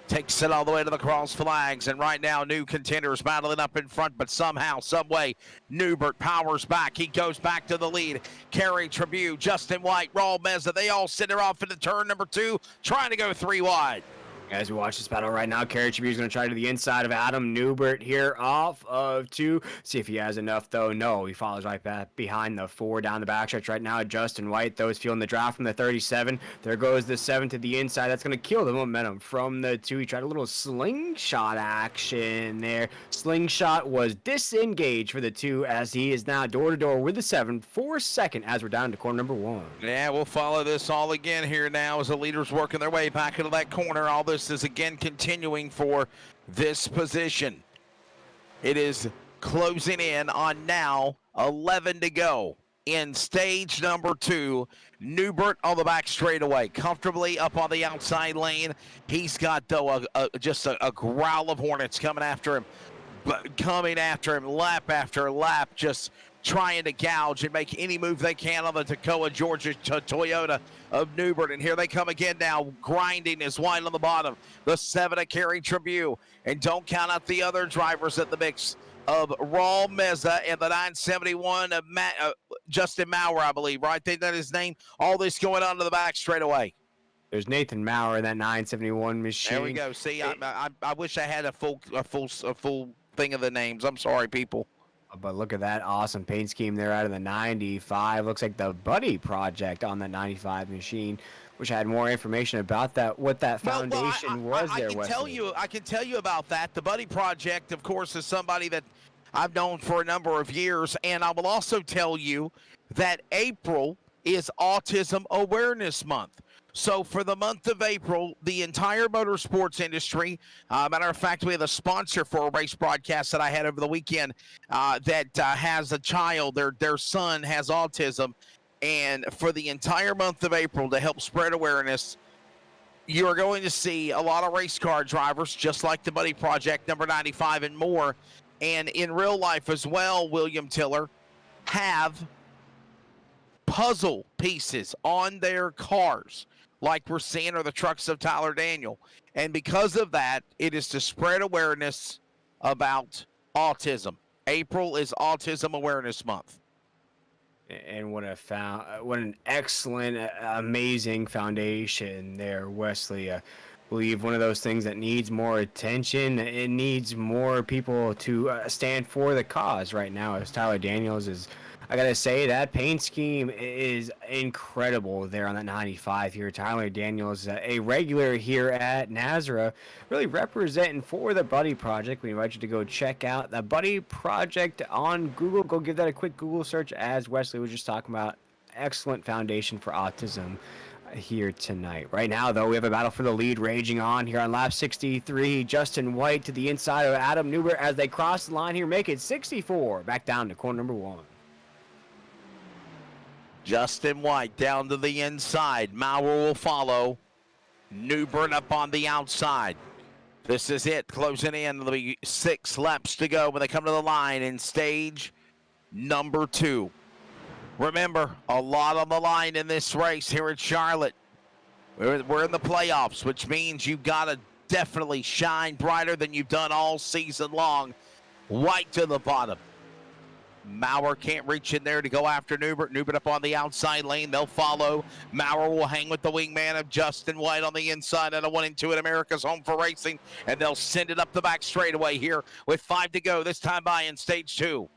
Takes it all the way to the cross flags, and right now new contenders battling up in front, but somehow, someway, Newbert powers back. He goes back to the lead. Kerry Tribune, Justin White, Raul Meza, they all sit there off into turn number 2, trying to go 3 wide. As we watch this battle right now, Carrot is going to try to the inside of Adam Newbert here off of 2. See if he has enough, though. No, he follows right back behind the 4 down the backstretch right now. Justin White, though, is feeling the draft from the 37. There goes the 7 to the inside. That's going to kill the momentum from the 2. He tried a little slingshot action there. Slingshot was disengaged for the 2 as he is now door-to-door with the 7 for second as we're down to corner number 1. Yeah, we'll follow this all again here now as the leaders working their way back into that corner. All this is again continuing for this position. It is closing in on now 11 to go in stage number 2. Newbert on the back straightaway, comfortably up on the outside lane. He's got, though, just a growl of hornets coming after him lap after lap, just trying to gouge and make any move they can on the Tacoma, Georgia Toyota of Newbert. And here they come again now, grinding is wide on the bottom. The 7 to Kerry Tribune. And don't count out the other drivers at the mix of Raul Meza and the 971 of Justin Maurer, I believe, right? That is his name. All this going on to the back straight away. There's Nathan Maurer in that 971 machine. There we go. See, I wish I had a full thing of the names. I'm sorry, people. But look at that awesome paint scheme there out of the 95. Looks like the Buddy Project on that 95 machine. Wish I had more information about that, what that foundation was there. I can tell you about that. The Buddy Project, of course, is somebody that I've known for a number of years. And I will also tell you that April is Autism Awareness Month. So for the month of April, the entire motorsports industry, matter of fact, we have a sponsor for a race broadcast that I had over the weekend that has a child, their son has autism. And for the entire month of April, to help spread awareness, you are going to see a lot of race car drivers, just like the Buddy Project, number 95 and more. And in real life as well, William Tiller, have puzzle pieces on their cars, like we're seeing are the trucks of Tyler Daniel. And because of that, it is to spread awareness about autism. April is Autism Awareness Month. And what an excellent, amazing foundation there, Wesley. I believe one of those things that needs more attention. It needs more people to stand for the cause right now, as Tyler Daniels is. I gotta say, that paint scheme is incredible there on that 95 here. Tyler Daniels, a regular here at Nazareth, really representing for the Buddy Project. We invite you to go check out the Buddy Project on Google. Go give that a quick Google search, as Wesley was just talking about. Excellent foundation for autism here tonight. Right now, though, we have a battle for the lead raging on here on lap 63. Justin White to the inside of Adam Newbert as they cross the line here, make it 64. Back down to corner number 1. Justin White down to the inside. Maurer will follow. Newbert up on the outside. This is it, closing in. There'll be 6 laps to go when they come to the line in stage number 2. Remember, a lot on the line in this race here at Charlotte. We're in the playoffs, which means you've got to definitely shine brighter than you've done all season long. White to the bottom. Maurer can't reach in there to go after Newbert. Newbert up on the outside lane. They'll follow. Maurer will hang with the wingman of Justin White on the inside at a 1 and 2 at America's Home for Racing. And they'll send it up the back straightaway here with 5 to go. This time by in stage 2.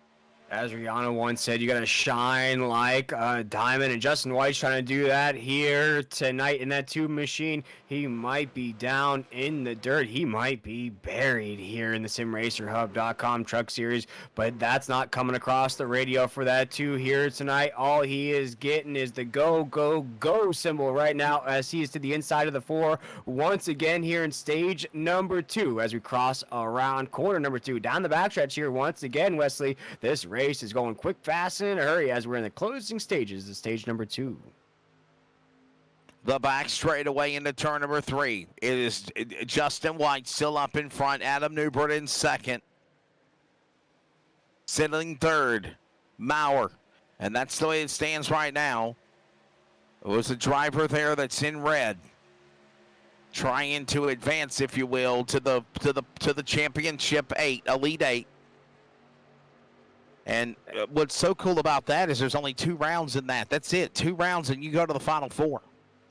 As Rihanna once said, you got to shine like a diamond, and Justin White's trying to do that here tonight in that 2 machine. He might be down in the dirt. He might be buried here in the SimRacerHub.com Truck Series, but that's not coming across the radio for that 2 here tonight. All he is getting is the go, go, go symbol right now as he is to the inside of the 4 once again here in stage number 2 as we cross around corner number 2. Down the backstretch here once again, Wesley. This race is going quick, fast, and in a hurry as we're in the closing stages of stage number 2. The back straightaway into turn number 3. It is Justin White still up in front. Adam Newbert in second. Sitting third, Maurer. And that's the way it stands right now. It was a driver there that's in red, trying to advance, if you will, to the championship 8, Elite 8. And what's so cool about that is there's only 2 rounds in that. That's it, 2 rounds, and you go to the final 4.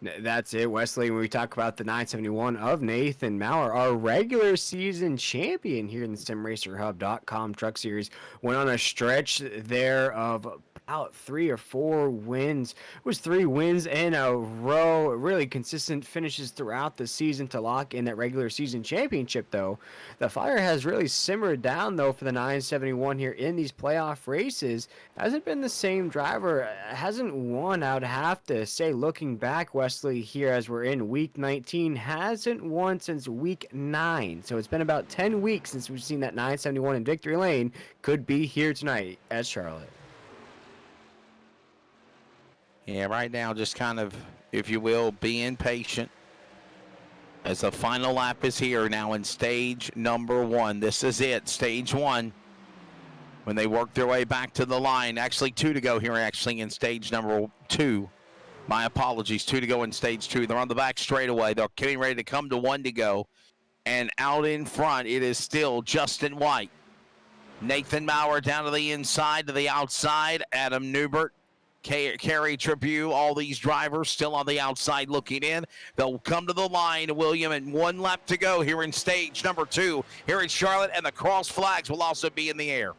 That's it, Wesley. When we talk about the 971 of Nathan Maurer, our regular season champion here in the SimRacerHub.com Truck Series, went on a stretch there of about 3 or 4 wins. It was 3 wins in a row. Really consistent finishes throughout the season to lock in that regular season championship, though. The fire has really simmered down, though, for the 971 here in these playoff races. Hasn't been the same driver. Hasn't won, I would have to say, looking back, Wesley, here as we're in week 19, hasn't won since week 9. So it's been about 10 weeks since we've seen that 971 in victory lane. Could be here tonight at Charlotte. Yeah, right now, just kind of, if you will, being patient as the final lap is here now in stage number 1. This is it, stage 1. When they work their way back to the line, actually 2 to go here, actually in stage number 2. My apologies, 2 to go in stage 2. They're on the back straightaway. They're getting ready to come to 1 to go. And out in front, it is still Justin White. Nathan Maurer down to the inside, to the outside. Adam Newbert, Kerry Tribune, all these drivers still on the outside looking in. They'll come to the line, William, and 1 lap to go here in stage number 2 here in Charlotte, and the cross flags will also be in the air.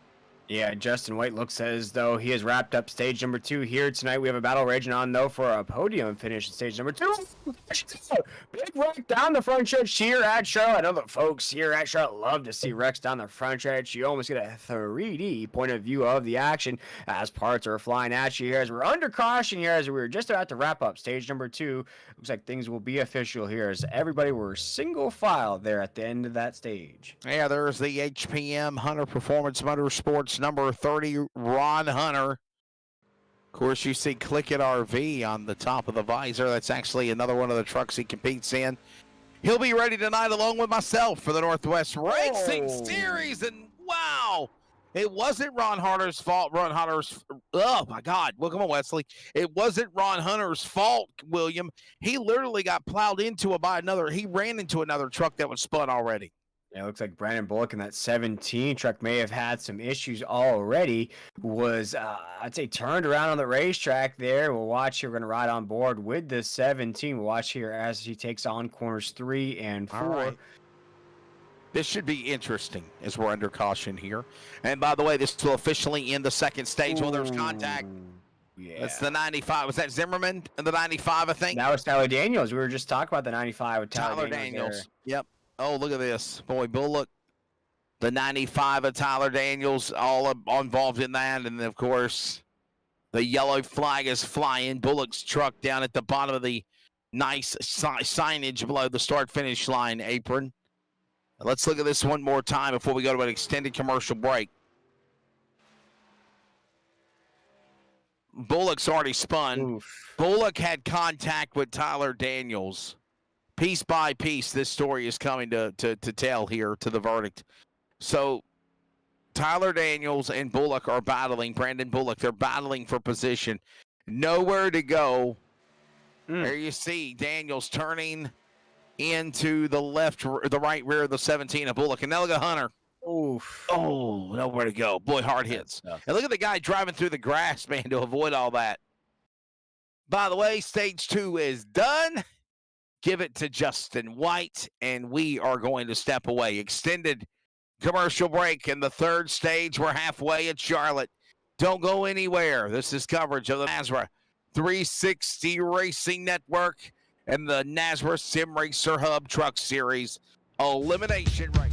Yeah, Justin White looks as though he has wrapped up stage number 2 here tonight. We have a battle raging on, though, for a podium finish in stage number 2. Big wreck down the front stretch here at Charlotte. I know the folks here at Charlotte love to see wrecks down the front stretch. You almost get a 3D point of view of the action as parts are flying at you here as we're under caution here as we're just about to wrap up stage number 2. Looks like things will be official here as everybody were single file there at the end of that stage. Yeah, there's the HPM Hunter Performance Motorsports number 30, Ron Hunter. Of course, you see Click It RV on the top of the visor. That's actually another one of the trucks he competes in. He'll be ready tonight along with myself for the Northwest Racing Series. And wow, it wasn't Ron Hunter's fault. Oh my God. Well, come on, Wesley. It wasn't Ron Hunter's fault, William. He literally got plowed into he ran into another truck that was spun already. Yeah, it looks like Brandon Bullock in that 17 truck may have had some issues already. Was, I'd say, turned around on the racetrack there. We'll watch here. We're going to ride on board with the 17. We'll watch here as he takes on corners 3 and 4. All right. This should be interesting as we're under caution here. And by the way, this will officially end the second stage. Well, there's contact. Yeah. That's the 95. Was that Zimmerman in the 95, I think? That was Tyler Daniels. We were just talking about the 95 with Tyler Daniels. Yep. Oh, look at this. Boy, Bullock, the 95 of Tyler Daniels, all involved in that. And, of course, the yellow flag is flying. Bullock's truck down at the bottom of the nice signage below the start-finish line apron. Let's look at this one more time before we go to an extended commercial break. Bullock's already spun. Oof. Bullock had contact with Tyler Daniels. Piece by piece, this story is coming to tell here to the verdict. So Tyler Daniels and Bullock are battling. Brandon Bullock, they're battling for position. Nowhere to go. There you see Daniels turning into the right rear of the 17 of Bullock. And now look at Hunter. Oof. Oh, nowhere to go. Boy, hard hits. And look at the guy driving through the grass, man, to avoid all that. By the way, stage 2 is done. Give it to Justin White, and we are going to step away. Extended commercial break in the third stage. We're halfway at Charlotte. Don't go anywhere. This is coverage of the NASRA 360 Racing Network and the NASRA Sim Racer Hub Truck Series Elimination Race.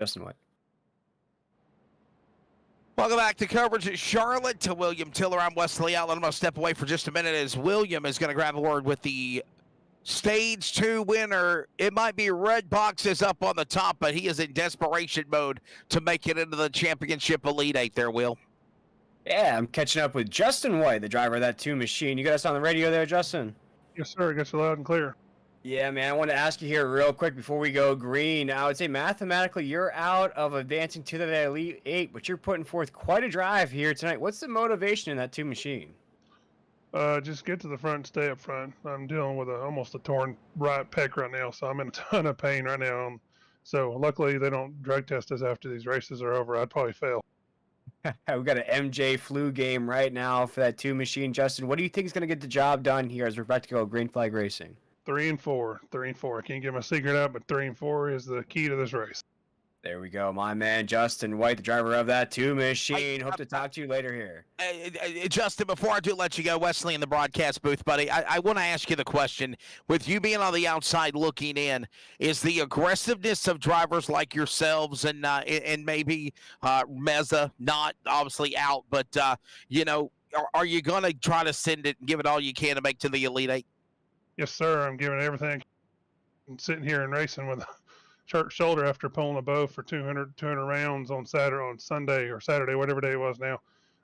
Justin White. Welcome back to coverage at Charlotte. To William Tiller, I'm Wesley Allen. I'm going to step away for just a minute as William is going to grab a word with the Stage 2 winner. It might be red boxes up on the top, but he is in desperation mode to make it into the championship Elite 8 there, Will. Yeah, I'm catching up with Justin White, the driver of that 2 machine. You got us on the radio there, Justin? Yes, sir. I got you loud and clear. Yeah, man, I want to ask you here real quick before we go green. I would say mathematically you're out of advancing to the Elite 8, but you're putting forth quite a drive here tonight. What's the motivation in that 2 machine? Just get to the front and stay up front. I'm dealing with almost a torn right pec right now, so I'm in a ton of pain right now. So luckily they don't drug test us after these races are over. I'd probably fail. We've got an MJ flu game right now for that 2 machine. Justin, what do you think is going to get the job done here as we're about to go green flag racing? 3 and 4. 3 and 4. I can't get my secret out, but 3 and 4 is the key to this race. There we go, my man Justin White, the driver of that 2 machine. Hope to talk to you later here. Justin, before I do let you go, Wesley in the broadcast booth, buddy, I want to ask you the question. With you being on the outside looking in, is the aggressiveness of drivers like yourselves and maybe Meza, not obviously out, but, are you going to try to send it and give it all you can to make to the Elite 8? Yes, sir. I'm giving everything. I'm sitting here and racing with a short shoulder after pulling a bow for 200 rounds on Sunday or Saturday, whatever day it was now.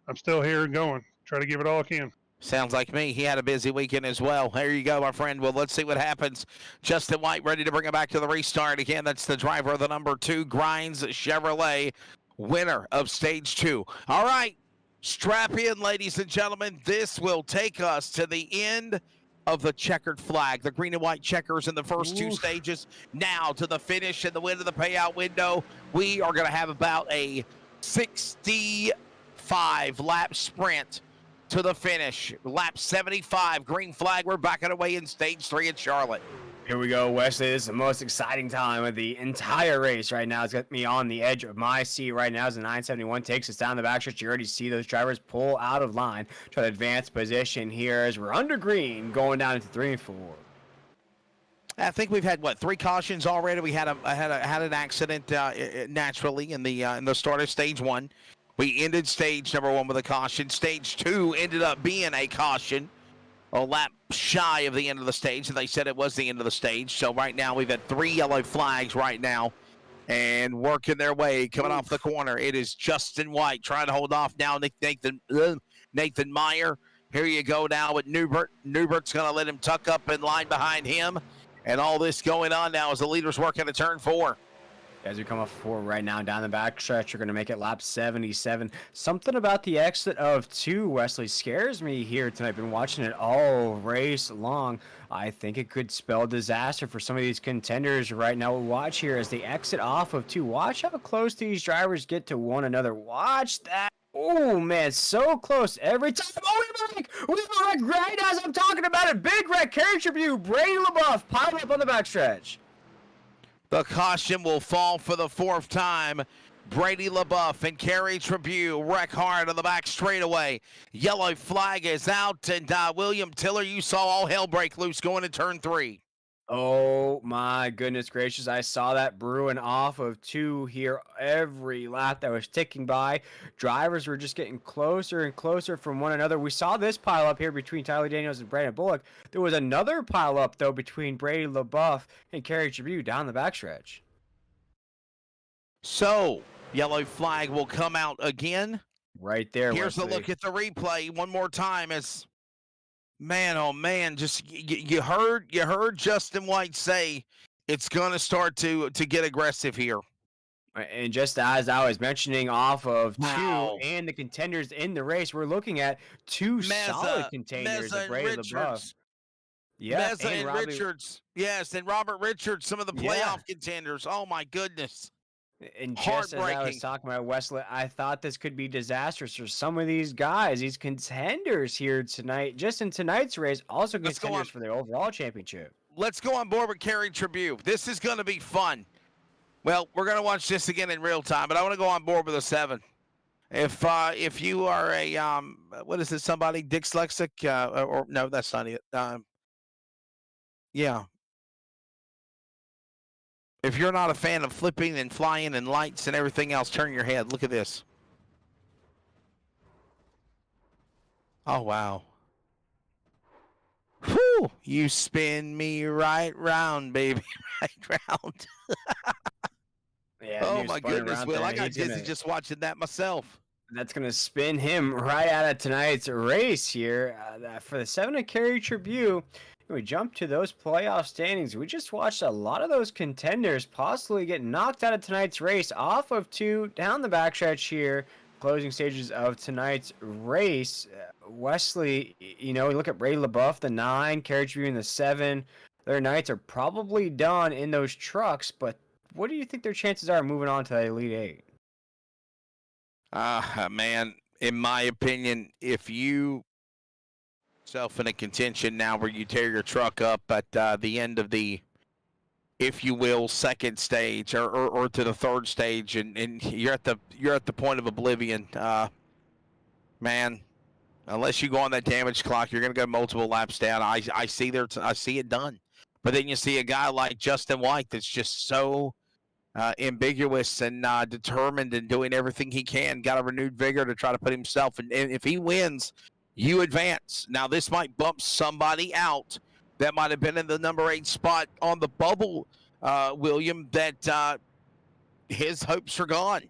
I'm still here and going. Try to give it all I can. Sounds like me. He had a busy weekend as well. There you go, my friend. Well, let's see what happens. Justin White ready to bring it back to the restart. Again, that's the driver of the number 2 Grinds Chevrolet, winner of Stage 2. All right, strap in, ladies and gentlemen. This will take us to the end of the checkered flag, the green and white checkers in the first 2 stages. Now to the finish and the win of the payout window. We are going to have about a 65 lap sprint to the finish. Lap 75, green flag. We're backing away in stage 3 at Charlotte. Here we go, Wesley. This is the most exciting time of the entire race right now. It's got me on the edge of my seat right now as the 971 takes us down the backstretch. You already see those drivers pull out of line, try to advance position here as we're under green, going down into 3 and 4. I think we've had 3 cautions already. We had an accident naturally in the start of stage 1. We ended stage number 1 with a caution. Stage 2 ended up being a caution, a lap shy of the end of the stage, and they said it was the end of the stage. So right now we've had 3 yellow flags right now and working their way, coming off the corner. It is Justin White trying to hold off now. Nathan Meyer. Here you go now with Newbert. Newbert's going to let him tuck up in line behind him. And all this going on now as the leaders working to turn 4. As we come up 4 right now down the backstretch, you're going to make it lap 77. Something about the exit of 2, Wesley, scares me here tonight. Been watching it all race long. I think it could spell disaster for some of these contenders right now. We'll watch here as they exit off of 2. Watch how close these drivers get to one another. Watch that. Oh, man, so close every time. Oh, we have a wreck right as I'm talking about it. Big wreck, carry tribute. Brady LaBeouf piled up on the backstretch. The caution will fall for the 4th time. Brady LaBeouf and Kerry Tribune wreck hard on the back straightaway. Yellow flag is out, and William Tiller, you saw all hell break loose going to turn 3. Oh my goodness gracious, I saw that brewing off of 2 here every lap that was ticking by. Drivers were just getting closer and closer from one another. We saw this pile up here between Tyler Daniels and Brandon Bullock. There was another pile up though between Brady LaBeouf and Kerry Tribune down the backstretch. So, yellow flag will come out again. Right there. Here's Wesley. a look at the replay one more time as man, oh man, just you heard Justin White say it's going to start to get aggressive here. And just as I was mentioning off of 2 Wow. and the contenders in the race, we're looking at 2 solid containers of Brady LaBeouf. Yeah, Meza and Robbie Richards. Yes, and Robert Richards, some of the playoff contenders. Oh my goodness. And just as I was talking about Wesley, I thought this could be disastrous for some of these guys, these contenders here tonight, just in tonight's race, also contenders for the overall championship. Let's go on board with Kerry Tribune. This is going to be fun. Well, we're going to watch this again in real time, but I want to go on board with a 7. If you are a what is it? Somebody dyslexic or no, that's not it. Yeah. If you're not a fan of flipping and flying and lights and everything else, turn your head. Look at this. Oh, wow. Whew! You spin me right round, baby. Right round. Yeah, Oh, my goodness, around Will. there, I got he's dizzy gonna- just watching that myself. That's going to spin him right out of tonight's race here. For the 7 Carry Tribute, we jump to those playoff standings. We just watched a lot of those contenders possibly get knocked out of tonight's race off of 2 down the backstretch here. Closing stages of tonight's race. Wesley, you know, you look at Ray LaBeouf, the 9, Carry Tribute in the 7. Their nights are probably done in those trucks, but what do you think their chances are moving on to the Elite 8? Man, in my opinion, if you self in a contention now where you tear your truck up at the end of the, if you will, second stage or to the third stage, and you're at the point of oblivion, man, unless you go on that damage clock, you're gonna go multiple laps down. I see it done, but then you see a guy like Justin White that's just so ambiguous and determined and doing everything he can, got a renewed vigor to try to put himself, and if he wins, you advance. Now this might bump somebody out that might have been in the number 8 spot on the bubble, William, that his hopes are gone.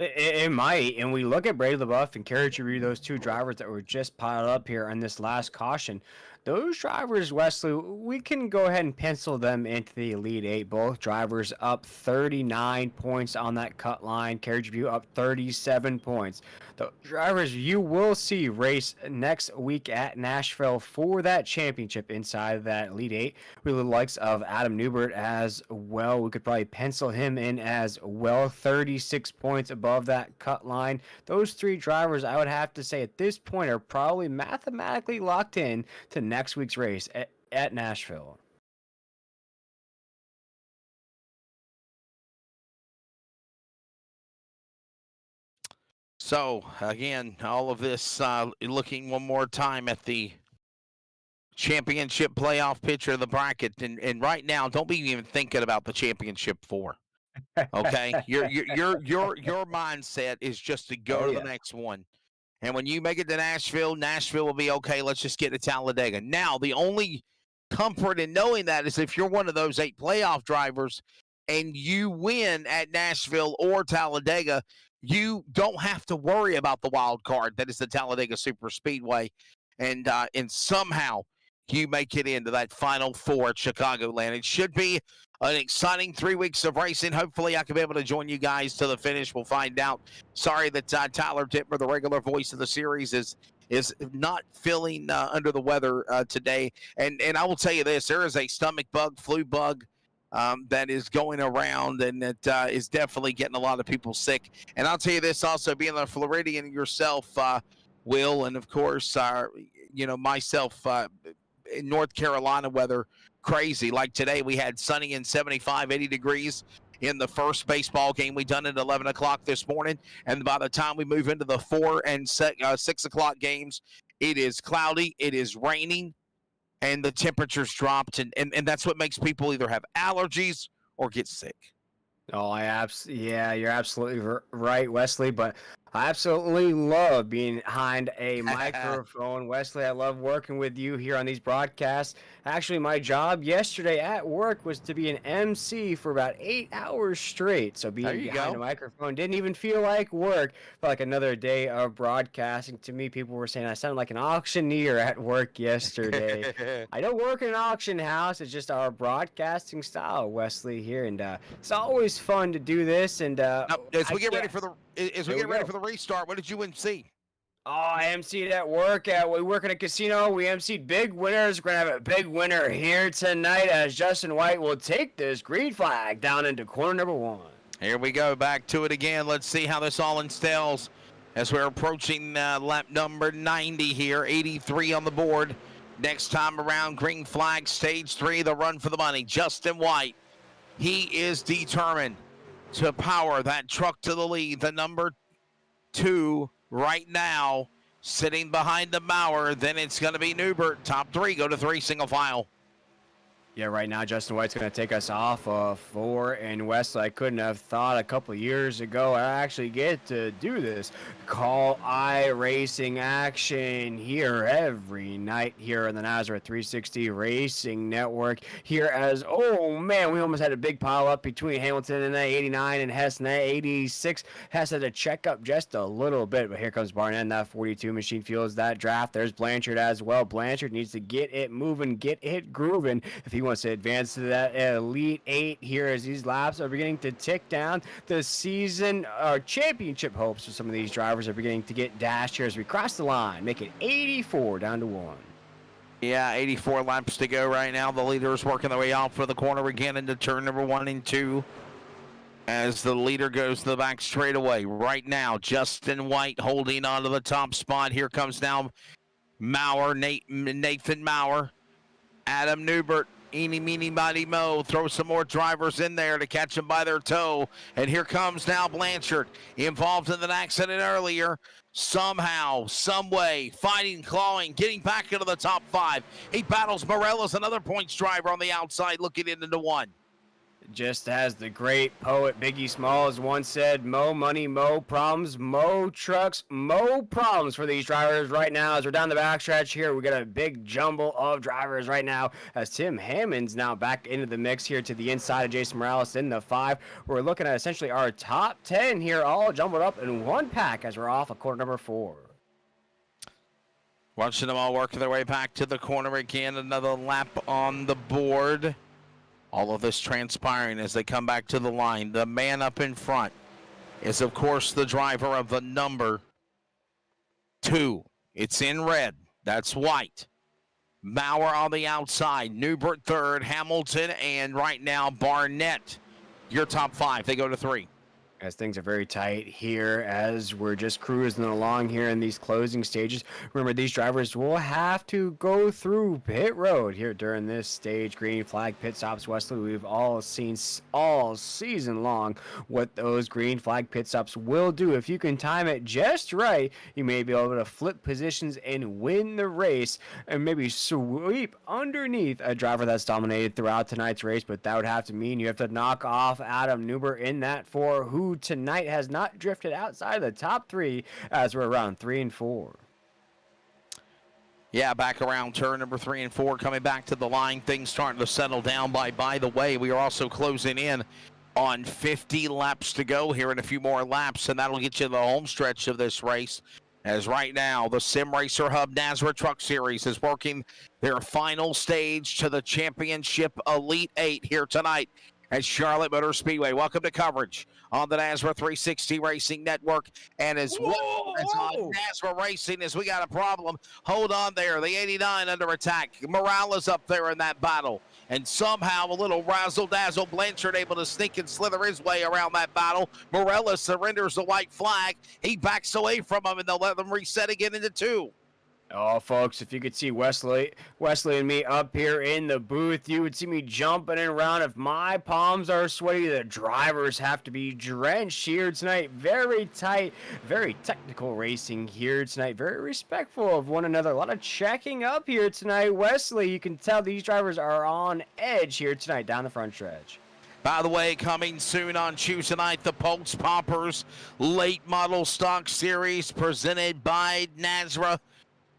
It might, and we look at Brady LaBeouf and Carey Tribute, those 2 drivers that were just piled up here on this last caution. Those drivers, Wesley, we can go ahead and pencil them into the Elite 8. Both drivers up 39 points on that cut line. Carey Tribute up 37 points. The drivers you will see race next week at Nashville for that championship inside of that Elite 8. We the likes of Adam Newbert as well. We could probably pencil him in as well. 36 points above that cut line. Those 3 drivers, I would have to say at this point, are probably mathematically locked in to next week's race at Nashville. So again, all of this looking one more time at the championship playoff picture of the bracket, and right now, don't be even thinking about the championship 4. Okay, your mindset is just to go to the next one. And when you make it to Nashville will be okay. Let's just get to Talladega. Now, the only comfort in knowing that is if you're one of those 8 playoff drivers and you win at Nashville or Talladega, you don't have to worry about the wild card that is the Talladega Super Speedway. And somehow you make it into that Final 4 at Chicagoland. It should be an exciting 3 weeks of racing. Hopefully I can be able to join you guys to the finish. We'll find out. Sorry that Tyler Dittmer, the regular voice of the series, is not feeling under the weather today. And I will tell you this, there is a stomach bug, flu bug that is going around, and that is definitely getting a lot of people sick. And I'll tell you this also, being a Floridian yourself, Will, and of course, myself, in North Carolina weather, crazy. Like today, we had sunny and 75, 80 degrees in the first baseball game we done at 11 o'clock this morning. And by the time we move into the 4 and 6 o'clock games, it is cloudy, it is raining, and the temperatures dropped. And that's what makes people either have allergies or get sick. Oh, yeah, you're absolutely right, Wesley. But I absolutely love being behind a microphone. Wesley, I love working with you here on these broadcasts. Actually, my job yesterday at work was to be an MC for about 8 hours straight. So being behind a microphone didn't even feel like work. Felt like another day of broadcasting. To me, people were saying I sounded like an auctioneer at work yesterday. I don't work in an auction house. It's just our broadcasting style, Wesley, here. And it's always fun to do this. And now, as we get ready for the restart, what did you MC? Oh, I MC'd at work. We work in a casino. We MC'd big winners. We're going to have a big winner here tonight as Justin White will take this green flag down into corner number 1. Here we go. Back to it again. Let's see how this all instills as we're approaching lap number 90 here. 83 on the board. Next time around, green flag, stage 3, the run for the money. Justin White, he is determined to power that truck to the lead. The number 2 right now sitting behind the Mauer. Then it's going to be Newbert. Top 3 go to 3 single file. Yeah, right now Justin White's going to take us off of 4, and Wesley, I couldn't have thought a couple years ago I actually get to do this. Call iRacing action here every night here on the Nazareth 360 Racing Network. Here as, oh man, we almost had a big pile up between Hamilton and that 89 and Hess and that 86. Hess had to check up just a little bit, but here comes Barnett and that 42 machine fuels that draft. There's Blanchard as well. Blanchard needs to get it moving, get it grooving if he wants to advance to that Elite 8 here as these laps are beginning to tick down. The season championship hopes for some of these drivers are beginning to get dashed here as we cross the line, make it 84 down to 1. Yeah, 84 laps to go right now. The leaders working their way out for the corner again into turn number 1 and 2. As the leader goes to the back straightaway. Right now, Justin White holding on to the top spot. Here comes now Maurer, Nathan Maurer, Adam Newbert, eeny, meeny, miny, mo. Throw some more drivers in there to catch them by their toe. And here comes now Blanchard, involved in an accident earlier. Somehow, some way, fighting, clawing, getting back into the top 5. He battles Morales, another points driver on the outside, looking into the 1. Just as the great poet Biggie Smalls once said, mo money, mo problems, mo trucks, mo problems for these drivers right now. As we're down the backstretch here, we got a big jumble of drivers right now as Tim Hammond's now back into the mix here to the inside of Jason Morales in the 5. We're looking at essentially our top 10 here, all jumbled up in one pack as we're off of corner number 4. Watching them all working their way back to the corner again. Another lap on the board. All of this transpiring as they come back to the line. The man up in front is, of course, the driver of the number 2. It's in red. That's White. Maurer on the outside. Newbert 3rd. Hamilton, and right now Barnett. Your top 5. They go to 3. As things are very tight here as we're just cruising along here in these closing stages. Remember, these drivers will have to go through pit road here during this stage. Green flag pit stops, Wesley. We've all seen all season long what those green flag pit stops will do. If you can time it just right, you may be able to flip positions and win the race and maybe sweep underneath a driver that's dominated throughout tonight's race. But that would have to mean you have to knock off Adam Newbert in that 4, who tonight has not drifted outside of the top 3 as we're around 3 and 4. Yeah, back around turn number 3 and 4, coming back to the line. Things starting to settle down. By the way, we are also closing in on 50 laps to go here in a few more laps, and that'll get you the home stretch of this race. As right now, the Sim Racer Hub Nazareth Truck Series is working their final stage to the Championship Elite 8 here tonight at Charlotte Motor Speedway. Welcome to coverage on the Nazareth 360 Racing Network, and as well as on Nazareth Racing, as we got a problem. Hold on there, the 89 under attack. Morales up there in that battle, and somehow a little razzle-dazzle. Blanchard able to sneak and slither his way around that battle. Morales surrenders the white flag. He backs away from him, and they'll let them reset again into 2. Oh, folks, if you could see Wesley and me up here in the booth, you would see me jumping around. If my palms are sweaty, the drivers have to be drenched here tonight. Very tight, very technical racing here tonight. Very respectful of one another. A lot of checking up here tonight. Wesley, you can tell these drivers are on edge here tonight down the front stretch. By the way, coming soon on Tuesday night, the Pulse Poppers Late Model Stock Series presented by Nazareth.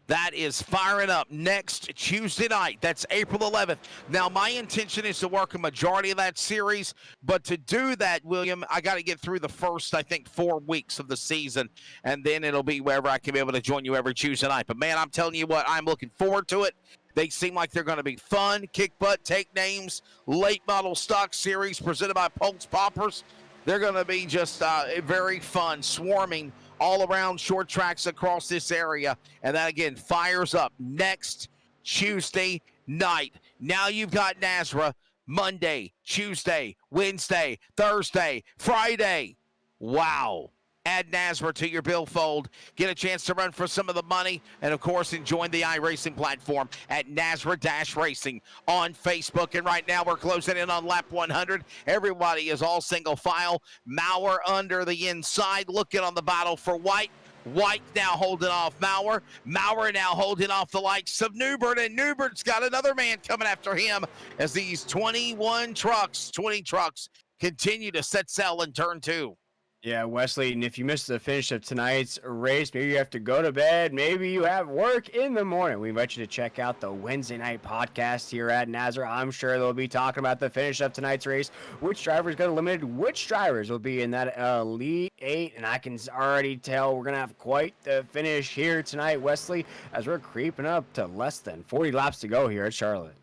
That is firing up next Tuesday night. That's April 11th. Now, my intention is to work a majority of that series, but to do that, William, I got to get through the first, I think, 4 weeks of the season, and then it'll be wherever I can be able to join you every Tuesday night. But, man, I'm telling you what, I'm looking forward to it. They seem like they're going to be fun, kick butt, take names, late model stock series presented by Pulse Poppers. They're going to be just very fun, swarming all around short tracks across this area. And that, again, fires up next Tuesday night. Now you've got Nazareth Monday, Tuesday, Wednesday, Thursday, Friday. Wow. Add Nazareth to your billfold. Get a chance to run for some of the money. And, of course, join the iRacing platform at Nazareth-Racing on Facebook. And right now we're closing in on lap 100. Everybody is all single file. Maurer under the inside, looking on the battle for White. White now holding off Maurer. Maurer now holding off the likes of Newbert, and Newbert's got another man coming after him as these 20 trucks continue to set sail in turn 2. Yeah, Wesley, and if you missed the finish of tonight's race, maybe you have to go to bed, maybe you have work in the morning. We invite you to check out the Wednesday night podcast here at Nazareth. I'm sure they'll be talking about the finish of tonight's race, which drivers got eliminated, which drivers will be in that Elite 8, and I can already tell we're going to have quite the finish here tonight, Wesley, as we're creeping up to less than 40 laps to go here at Charlotte.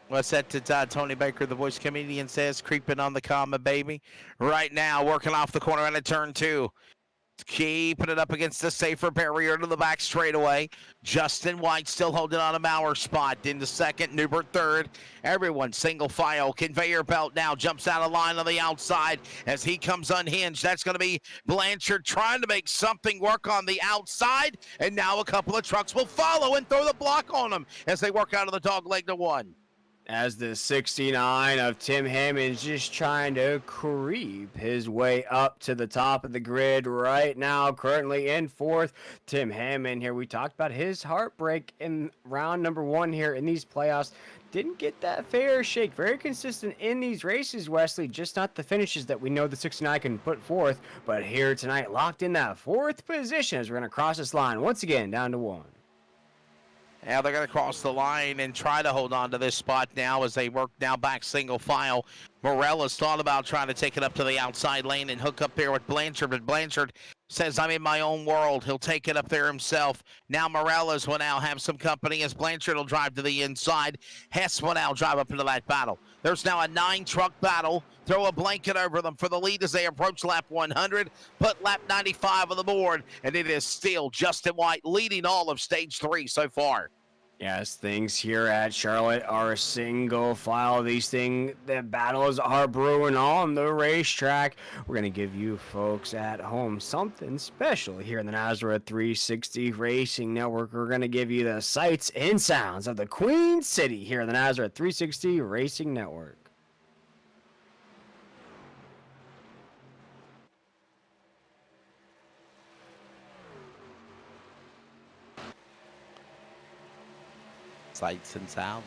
What's that to Tony Baker, the voice comedian, says? Creeping on the comma, baby. Right now, working off the corner into turn 2. Keeping it up against the safer barrier to the back straightaway. Justin White still holding on a Maurer spot. Into second, Newbert third. Everyone single file. Conveyor belt now jumps out of line on the outside as he comes unhinged. That's going to be Blanchard trying to make something work on the outside. And now a couple of trucks will follow and throw the block on him as they work out of the dog leg to 1. As the 69 of Tim Hammond's just trying to creep his way up to the top of the grid right now, currently in 4th. Tim Hammond here, we talked about his heartbreak in round number 1 here in these playoffs. Didn't get that fair shake. Very consistent in these races, Wesley. Just not the finishes that we know the 69 can put forth. But here tonight, locked in that 4th position as we're going to cross this line once again down to 1. Now they're going to cross the line and try to hold on to this spot now as they work now back single file. Morella's thought about trying to take it up to the outside lane and hook up there with Blanchard, but Blanchard says, I'm in my own world. He'll take it up there himself. Now Morella's will now have some company as Blanchard will drive to the inside. Hess will now drive up into that battle. There's now a 9-truck battle. Throw a blanket over them for the lead as they approach lap 100. Put lap 95 on the board, and it is still Justin White leading all of stage 3 so far. Yes, things here at Charlotte are single file. The battles are brewing on the racetrack. We're going to give you folks at home something special here in the Nazareth 360 Racing Network. We're going to give you the sights and sounds of the Queen City here in the Nazareth 360 Racing Network. Sights and sounds.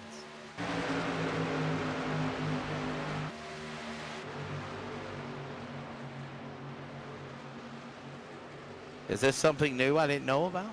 Is this something new I didn't know about?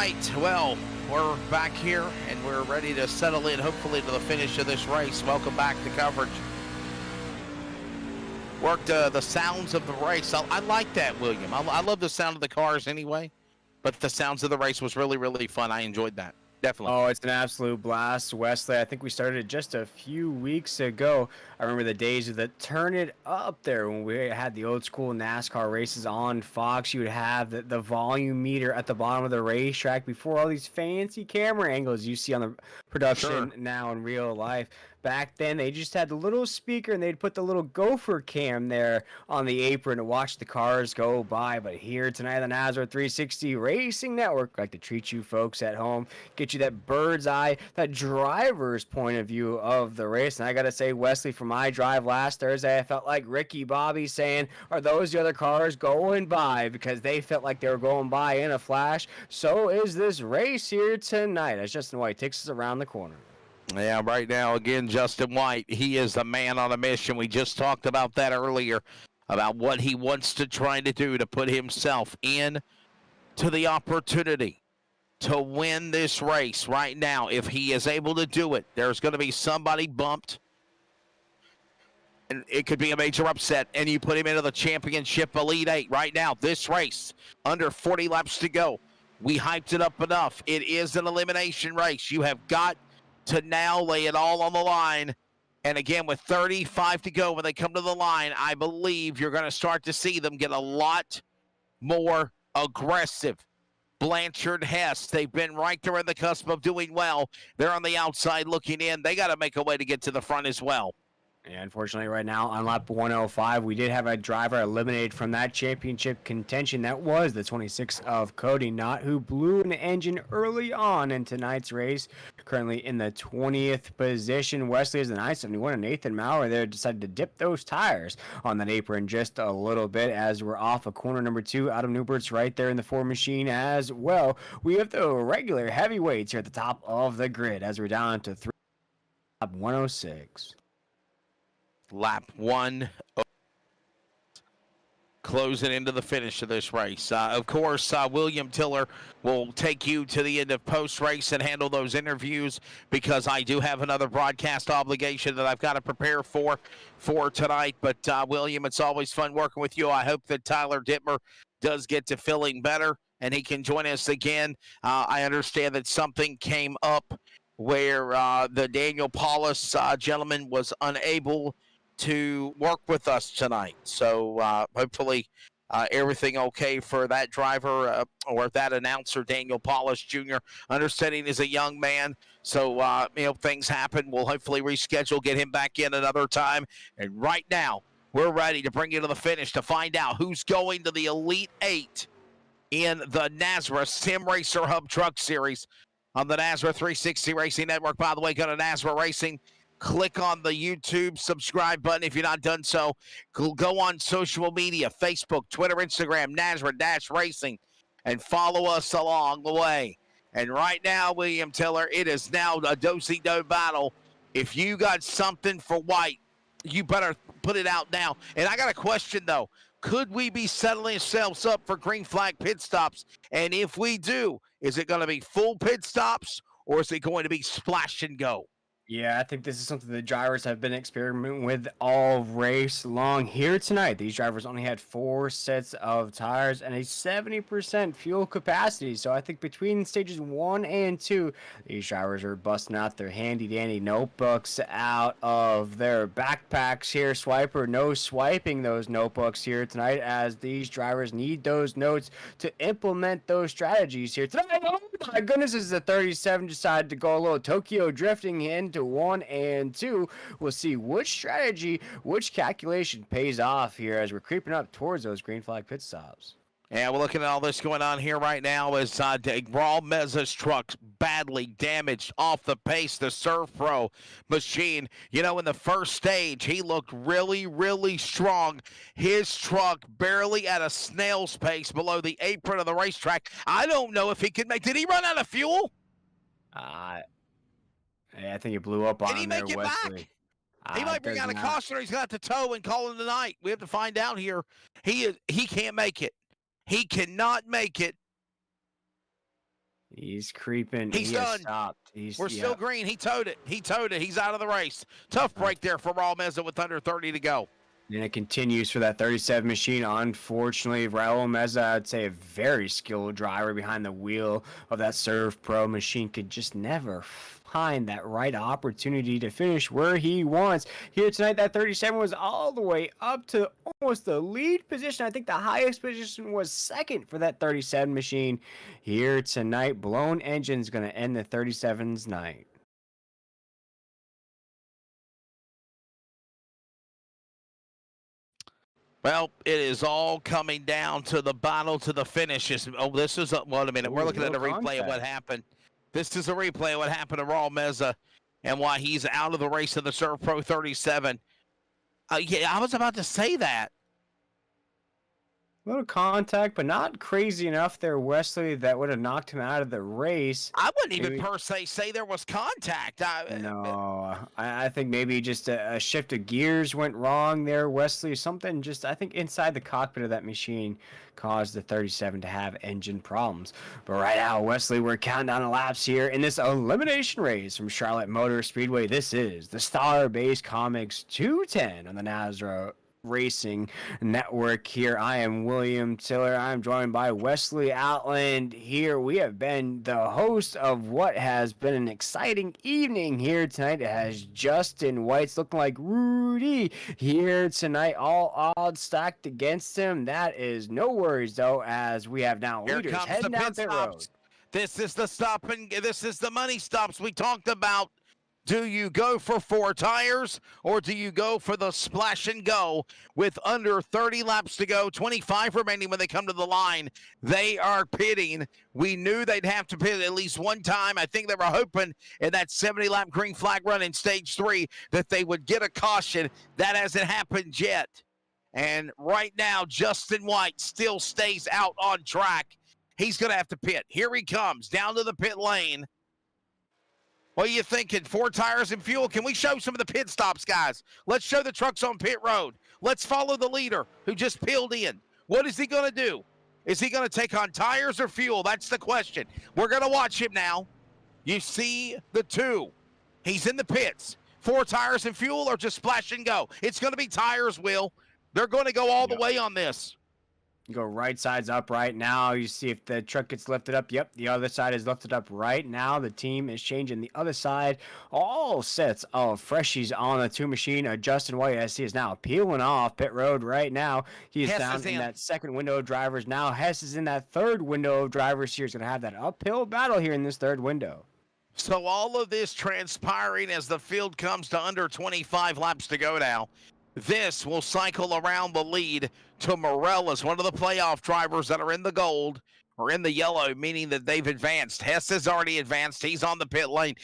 right, well, we're back here and we're ready to settle in, hopefully, to the finish of this race. Welcome back to coverage. Worked the sounds of the race. I like that, William. I love the sound of the cars anyway, but the sounds of the race was really, really fun. I enjoyed that. Definitely. Oh, it's an absolute blast, Wesley. I think we started just a few weeks ago. I remember the days of the Turn It Up there when we had the old school NASCAR races on Fox. You would have the volume meter at the bottom of the racetrack before all these fancy camera angles you see on the production now in real life. Back then, they just had the little speaker and they'd put the little gopher cam there on the apron to watch the cars go by. But here tonight on the NASCAR 360 Racing Network, like to treat you folks at home, get you that bird's eye, that driver's point of view of the race. And I got to say, Wesley, for my drive last Thursday, I felt like Ricky Bobby saying, are those the other cars going by? Because they felt like they were going by in a flash. So is this race here tonight as Justin White takes us around the corner. Yeah, right now, again, Justin White, he is the man on a mission. We just talked about that earlier, about what he wants to try to do to put himself in to the opportunity to win this race right now. If he is able to do it, there's going to be somebody bumped, and it could be a major upset, and you put him into the championship Elite 8 right now. This race, under 40 laps to go. We hyped it up enough. It is an elimination race. You have got to now lay it all on the line. And again, with 35 to go when they come to the line, I believe you're going to start to see them get a lot more aggressive. Blanchard, Hess, they've been right there on the cusp of doing well. They're on the outside looking in. They got to make a way to get to the front as well. And unfortunately, right now on lap 105, we did have a driver eliminated from that championship contention. That was the 26 of Cody Knott, who blew an engine early on in tonight's race. Currently in the 20th position. Wesley is the 971, and Nathan Maurer there decided to dip those tires on that apron just a little bit as we're off of corner number 2. Adam Newbert's right there in the 4 machine as well. We have the regular heavyweights here at the top of the grid as we're down to 3, lap 106. Lap 1, closing into the finish of this race. Of course, William Tiller will take you to the end of post-race and handle those interviews because I do have another broadcast obligation that I've got to prepare for tonight. But, William, it's always fun working with you. I hope that Tyler Dittmer does get to feeling better and he can join us again. I understand that something came up where the Daniel Paulus gentleman was unable to work with us tonight. So hopefully everything okay for that driver or that announcer, Daniel Paulus Jr. Understanding is a young man, so things happen. We'll hopefully reschedule, get him back in another time. And right now, we're ready to bring you to the finish to find out who's going to the Elite 8 in the NASRA Sim Racer Hub Truck Series on the NASRA 360 Racing Network. By the way, go to NASRA Racing. Click on the YouTube subscribe button if you're not done so. Go on social media, Facebook, Twitter, Instagram, NASRA-Racing, and follow us along the way. And right now, William Tiller, it is now a do-si-do battle. If you got something for White, you better put it out now. And I got a question, though. Could we be settling ourselves up for green flag pit stops? And if we do, is it going to be full pit stops or is it going to be splash and go? Yeah, I think this is something the drivers have been experimenting with all race long. Here tonight, these drivers only had 4 sets of tires and a 70% fuel capacity. So I think between stages 1 and 2, these drivers are busting out their handy-dandy notebooks out of their backpacks here. Swiper, no swiping those notebooks here tonight as these drivers need those notes to implement those strategies here tonight. Oh my goodness, this is a 37 decided to go a little Tokyo drifting into 1 and 2. We'll see which strategy, which calculation pays off here as we're creeping up towards those green flag pit stops. And we're looking at all this going on here right now as Raul Meza's truck badly damaged off the pace. The Surf Pro machine, in the first stage, he looked really, really strong. His truck barely at a snail's pace below the apron of the racetrack. I don't know if he could make. Did he run out of fuel? I think he blew up on him. Did he make it Wesley. back? He might bring out a caution, or he's got to tow and call him tonight. We have to find out here. He can't make it. He cannot make it. He's creeping. He's He has done. stopped. We're still green. He towed it. He towed it. He's out of the race. Tough break there for Raul Meza with under 30 to go. And it continues for that 37 machine. Unfortunately, Raul Meza, I'd say a very skilled driver behind the wheel of that Serve Pro machine, could just never find that right opportunity to finish where he wants. Here tonight, that 37 was all the way up to almost the lead position. I think the highest position was second for that 37 machine. Here tonight, blown engine's going to end the 37's night. Well, it is all coming down to the battle to the finish. This is wait a minute. We're looking at a replay of what happened. This is a replay of what happened to Raul Meza and why he's out of the race in the Serve Pro 37. Yeah, I was about to say that. A little contact, but not crazy enough there, Wesley, that would have knocked him out of the race. I wouldn't even per se say there was contact. No, I think maybe just a shift of gears went wrong there, Wesley. Something just, I think, inside the cockpit of that machine caused the 37 to have engine problems. But right now, Wesley, we're counting down the laps here in this elimination race from Charlotte Motor Speedway. This is the StarBase Comics 210 on the NASRA Racing Network. Here I am William Tiller. I'm joined by Wesley Outland. Here we have been the host of what has been an exciting evening here tonight. It has Justin White's looking like Rudy here tonight, all odds stacked against him. That is no worries though, as we have now Here leaders comes heading the down pit pit stops. road. This is the stop and this is the money stops we talked about. Do you go for 4 tires or do you go for the splash and go with under 30 laps to go, 25 remaining when they come to the line? They are pitting. We knew they'd have to pit at least one time. I think they were hoping in that 70-lap green flag run in stage 3 that they would get a caution. That hasn't happened yet. And right now, Justin White still stays out on track. He's going to have to pit. Here he comes down to the pit lane. What are you thinking? 4 tires and fuel? Can we show some of the pit stops, guys? Let's show the trucks on pit road. Let's follow the leader who just peeled in. What is he going to do? Is he going to take on tires or fuel? That's the question. We're going to watch him now. You see the 2. He's in the pits. 4 tires and fuel or just splash and go? It's going to be tires, Will. They're going to go all the way on this. Go right sides up right now. You see if the truck gets lifted up. Yep, the other side is lifted up right now. The team is changing the other side. All sets of freshies on the 2 machine. Justin White, as he is now peeling off pit road right now. He is down in that second window of drivers now. Hess is in that third window of drivers here. He's going to have that uphill battle here in this third window. So all of this transpiring as the field comes to under 25 laps to go now. This will cycle around the lead to Morellis, one of the playoff drivers that are in the gold or in the yellow, meaning that they've advanced. Hess has already advanced. He's on the pit lane.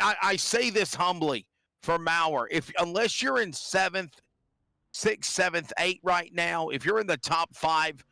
I say this humbly for Maurer. Unless you're in 7th, 6th, 7th, 8th right now, if you're in the top 5,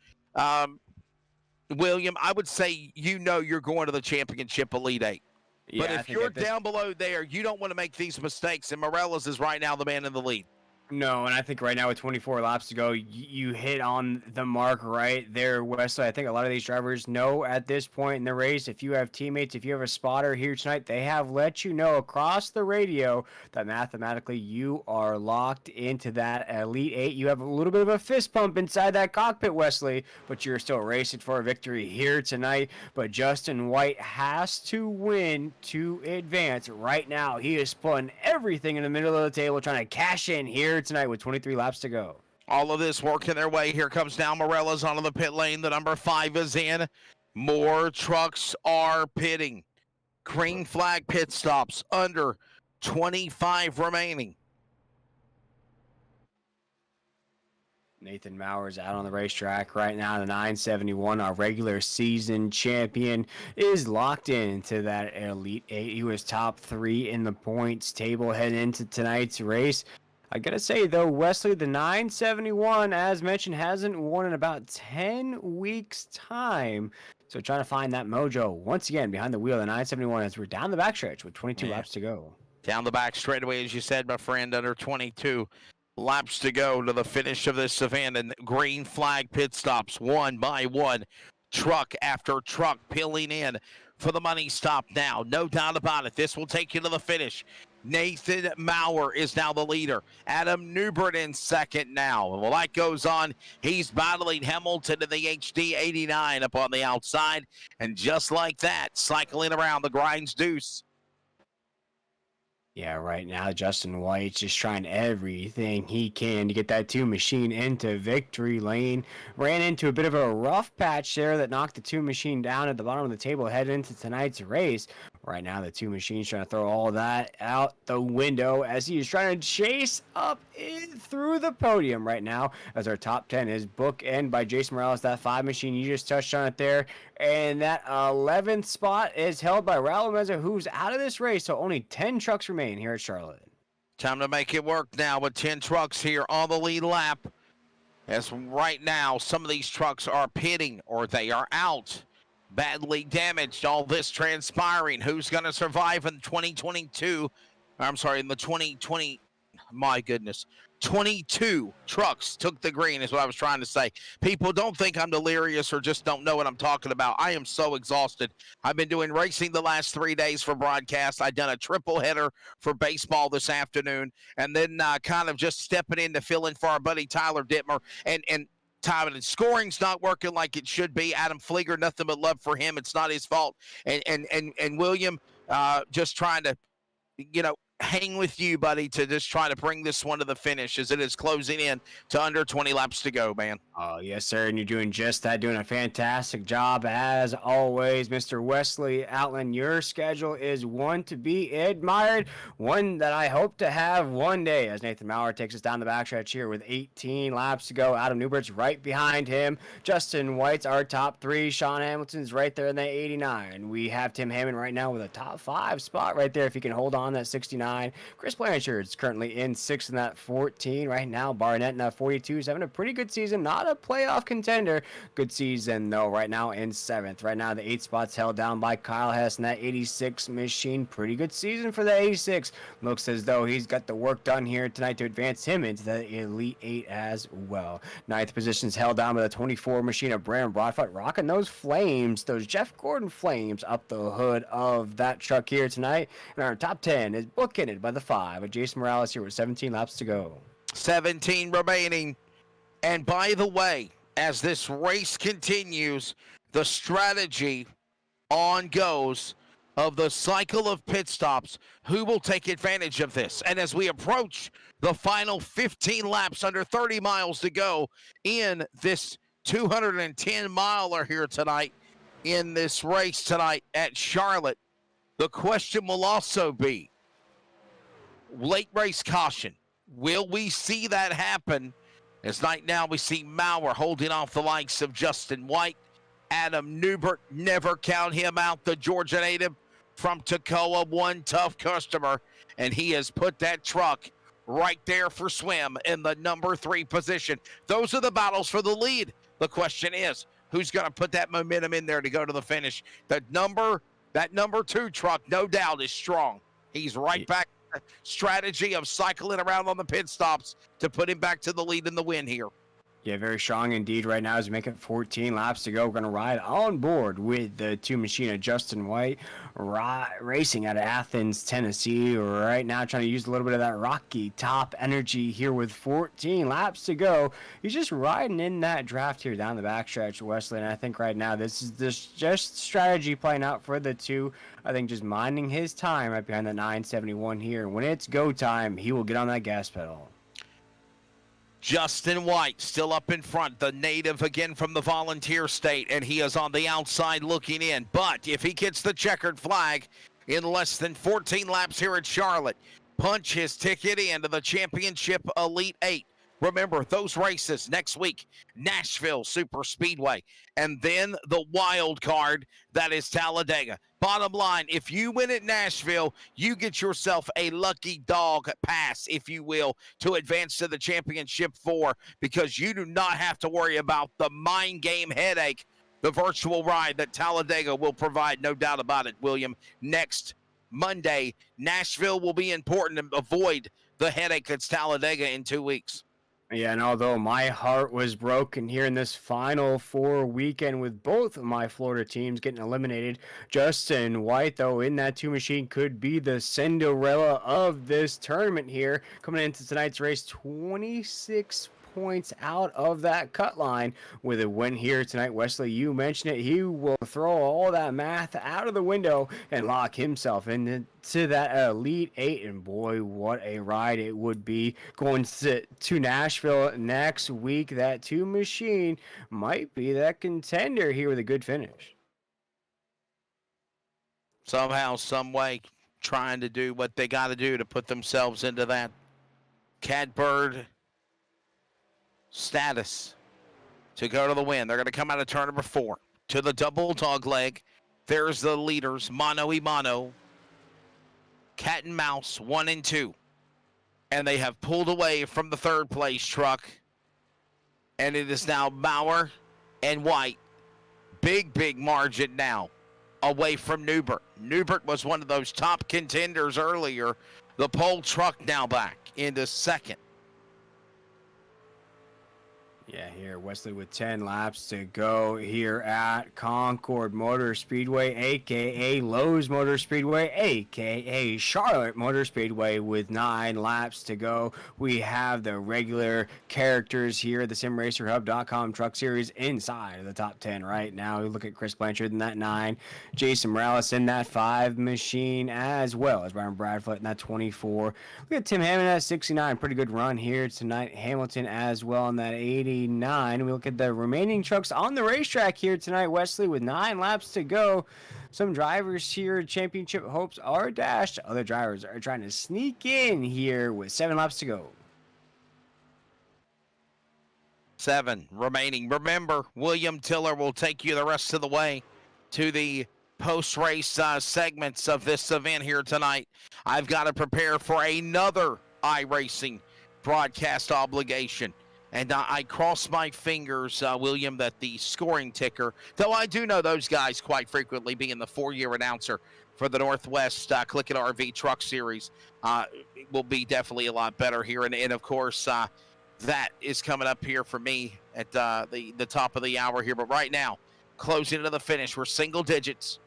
William, I would say you're going to the championship Elite 8. Yeah, but if you're down below there, you don't want to make these mistakes, and Morellis is right now the man in the lead. No, and I think right now with 24 laps to go, you hit on the mark right there, Wesley. I think a lot of these drivers know at this point in the race, if you have teammates, if you have a spotter here tonight, they have let you know across the radio that mathematically you are locked into that Elite 8. You have a little bit of a fist pump inside that cockpit, Wesley, but you're still racing for a victory here tonight. But Justin White has to win to advance. Right now, he is putting everything in the middle of the table, trying to cash in here tonight with 23 laps to go. All of this working their way. Here comes now Morellis onto the pit lane. The number 5 is in. More trucks are pitting. Green flag pit stops. Under 25 remaining. Nathan Maurer is out on the racetrack right now. The 971, our regular season champion, is locked into that Elite 8. He was top 3 in the points table heading into tonight's race. I gotta say, though, Wesley, the 971, as mentioned, hasn't won in about 10 weeks' time. So trying to find that mojo once again behind the wheel of the 971 as we're down the backstretch with 22 laps to go. Down the back straightaway, as you said, my friend, under 22 laps to go to the finish of this event. And green flag pit stops one by one. Truck after truck peeling in for the money stop now. No doubt about it. This will take you to the finish. Nathan Maurer is now the leader. Adam Newbert in second now. And while that goes on, he's battling Hamilton in the HD 89 up on the outside. And just like that, cycling around the grinds deuce. Yeah, right now Justin White's just trying everything he can to get that 2 machine into victory lane. Ran into a bit of a rough patch there that knocked the 2 machine down at the bottom of the table heading into tonight's race. Right now the 2 machines trying to throw all that out the window as he is trying to chase up in through the podium right now as our top 10 is bookend by Jason Morales. That 5 machine, you just touched on it there. And that 11th spot is held by Raul Meza, who's out of this race. So only 10 trucks remain here at Charlotte. Time to make it work now with 10 trucks here on the lead lap. As right now, some of these trucks are pitting or they are out. Badly damaged, all this transpiring. Who's going to survive in 2022? I'm sorry, in the 2020, my goodness. 22 trucks took the green is what I was trying to say. People don't think I'm delirious or just don't know what I'm talking about. I am so exhausted. I've been doing racing the last 3 days for broadcast. I've done a triple header for baseball this afternoon, and then kind of just stepping in to fill in for our buddy Tyler Dittmer. And time and scoring's not working like it should be. Adam Flieger, nothing but love for him. It's not his fault. And William just trying to, hang with you, buddy, to just try to bring this one to the finish as it is closing in to under 20 laps to go, man. Oh, yes, sir, and you're doing just that, doing a fantastic job as always. Mr. Wesley Outland, your schedule is one to be admired, one that I hope to have one day as Nathan Maurer takes us down the backstretch here with 18 laps to go. Adam Newbert's right behind him. Justin White's our top 3. Sean Hamilton's right there in that 89. We have Tim Hammond right now with a top 5 spot right there if he can hold on that 69. Chris Blanchard's currently in 6th in that 14 right now. Barnett in that 42 is having a pretty good season. Not a playoff contender. Good season, though, right now in 7th. Right now, the 8 spot's held down by Kyle Hess in that 86 machine. Pretty good season for the 86. Looks as though he's got the work done here tonight to advance him into the Elite 8 as well. 9th position's held down by the 24 machine of Brandon Broadfoot, rocking those flames, those Jeff Gordon flames up the hood of that truck here tonight. And our top 10 is bookended by the 5 with Jason Morales here with 17 laps to go. 17 remaining. And by the way, as this race continues, the strategy on goes of the cycle of pit stops. Who will take advantage of this? And as we approach the final 15 laps, under 30 miles to go in this 210-miler here tonight, in this race tonight at Charlotte, the question will also be, late race caution. Will we see that happen? As right now we see Maurer holding off the likes of Justin White. Adam Newbert, never count him out. The Georgia native from Toccoa, one tough customer. And he has put that truck right there for swim in the number 3 position. Those are the battles for the lead. The question is, who's going to put that momentum in there to go to the finish? That number 2 truck, no doubt, is strong. He's right back. Strategy of cycling around on the pit stops to put him back to the lead in the win here. Yeah, very strong indeed right now as we make it 14 laps to go. We're going to ride on board with the 2 machine of Justin White racing out of Athens, Tennessee. Right now trying to use a little bit of that Rocky Top energy here with 14 laps to go. He's just riding in that draft here down the backstretch, Wesley. And I think right now this is just strategy playing out for the 2. I think just minding his time right behind the 971 here. When it's go time, he will get on that gas pedal. Justin White still up in front, the native again from the Volunteer State, and he is on the outside looking in. But if he gets the checkered flag in less than 14 laps here at Charlotte, punch his ticket into the Championship Elite 8. Remember, those races next week, Nashville Super Speedway, and then the wild card, that is Talladega. Bottom line, if you win at Nashville, you get yourself a lucky dog pass, if you will, to advance to the Championship 4, because you do not have to worry about the mind game headache, the virtual ride that Talladega will provide, no doubt about it, William. Next Monday, Nashville will be important to avoid the headache that's Talladega in 2 weeks. Yeah, and although my heart was broken here in this Final Four weekend with both of my Florida teams getting eliminated, Justin White, though, in that two machine could be the Cinderella of this tournament here. Coming into tonight's race, 26 points out of that cut line with a win here tonight. Wesley, you mentioned it. He will throw all that math out of the window and lock himself into that Elite Eight. And boy, what a ride it would be going to Nashville next week. That two machine might be that contender here with a good finish. Somehow, some way, trying to do what they got to do to put themselves into that catbird status to go to the win. They're going to come out of turn number 4 to the double dog leg. There's the leaders, mano y mano, cat and mouse, 1 and 2. And they have pulled away from the third place truck. And it is now Bauer and White. Big margin now away from Newbert. Newbert was one of those top contenders earlier. The pole truck now back into second. Yeah, here, Wesley with 10 laps to go here at Concord Motor Speedway, a.k.a. Lowe's Motor Speedway, a.k.a. Charlotte Motor Speedway with 9 laps to go. We have the regular characters here, the SimRacerHub.com Truck Series inside of the top 10 right now. We look at Chris Blanchard in that 9, Jason Morales in that 5 machine, as well as Brian Bradford in that 24. Look at Tim Hammond at 69, pretty good run here tonight. Hamilton as well in that 80. 9. We look at the remaining trucks on the racetrack here tonight, Wesley, with 9 laps to go. Some drivers here, championship hopes are dashed. Other drivers are trying to sneak in here with 7 laps to go. 7 remaining. Remember, William Tiller will take you the rest of the way to the post-race segments of this event here tonight. I've got to prepare for another iRacing broadcast obligation. And I cross my fingers, William, that the scoring ticker, though I do know those guys quite frequently being the 4-year announcer for the Northwest Click It RV Truck Series, will be definitely a lot better here. And of course, that is coming up here for me at the top of the hour here. But right now, closing to the finish, we're single digits,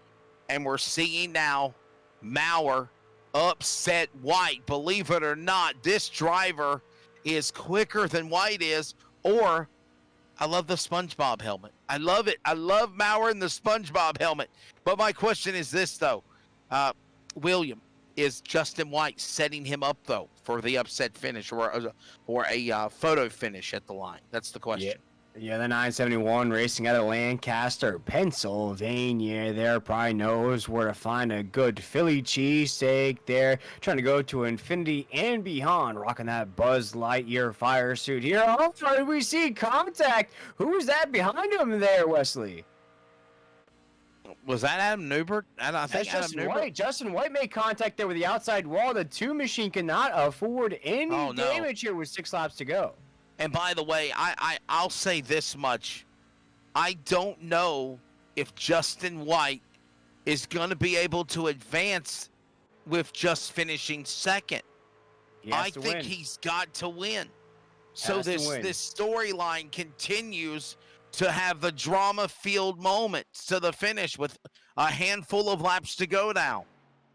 and we're seeing now Maurer upset White. Believe it or not, this driver is quicker than White is, or I love the SpongeBob helmet. I love it. I love Maurer in the SpongeBob helmet. But my question is this, though. William, is Justin White setting him up, though, for the upset finish or a photo finish at the line? That's the question. Yeah, the 971 racing out of Lancaster, Pennsylvania. There probably knows where to find a good Philly cheesesteak there. Trying to go to infinity and beyond, rocking that Buzz Lightyear fire suit here. Oh, did we see contact? Who was that behind him there, Wesley? Was that Adam Newbert? I think Adam Newbert. White. Justin White made contact there with the outside wall. The two machine cannot afford any damage here with 6 laps to go. And by the way, I'll say this much. I don't know if Justin White is going to be able to advance with just finishing second. I think he's got to win. So this storyline continues to have the drama-filled moments to the finish with a handful of laps to go now.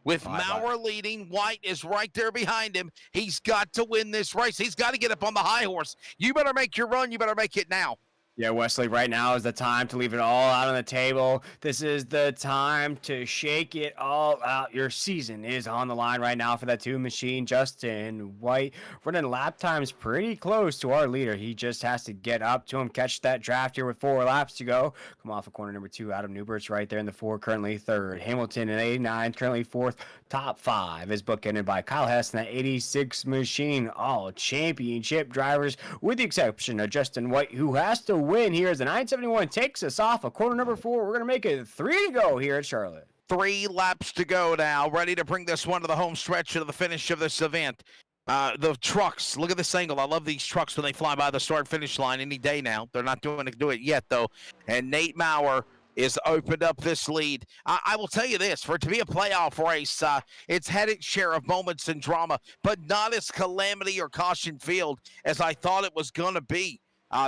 With Maurer leading, White is right there behind him. He's got to win this race. He's got to get up on the high horse. You better make your run. You better make it now. Yeah, Wesley, right now is the time to leave it all out on the table. This is the time to shake it all out. Your season is on the line right now for that two machine. Justin White running lap times pretty close to our leader. He just has to get up to him, catch that draft here with 4 laps to go. Come off of corner number 2. Adam Newbert's right there in the 4, currently 3rd. Hamilton in 89, currently 4th. Top 5 is bookended by Kyle Hess in that 86 machine. All championship drivers, with the exception of Justin White, who has to win here as the 971 takes us off of corner number 4. We're going to make it 3 to go here at Charlotte. 3 laps to go now. Ready to bring this one to the home stretch to the finish of this event. The trucks, look at this angle. I love these trucks when they fly by the start-finish line any day now. They're not doing it yet, though. And Nate Maurer is opened up this lead. I will tell you this, for it to be a playoff race, it's had its share of moments and drama, but not as calamity or caution filled as I thought it was going to be.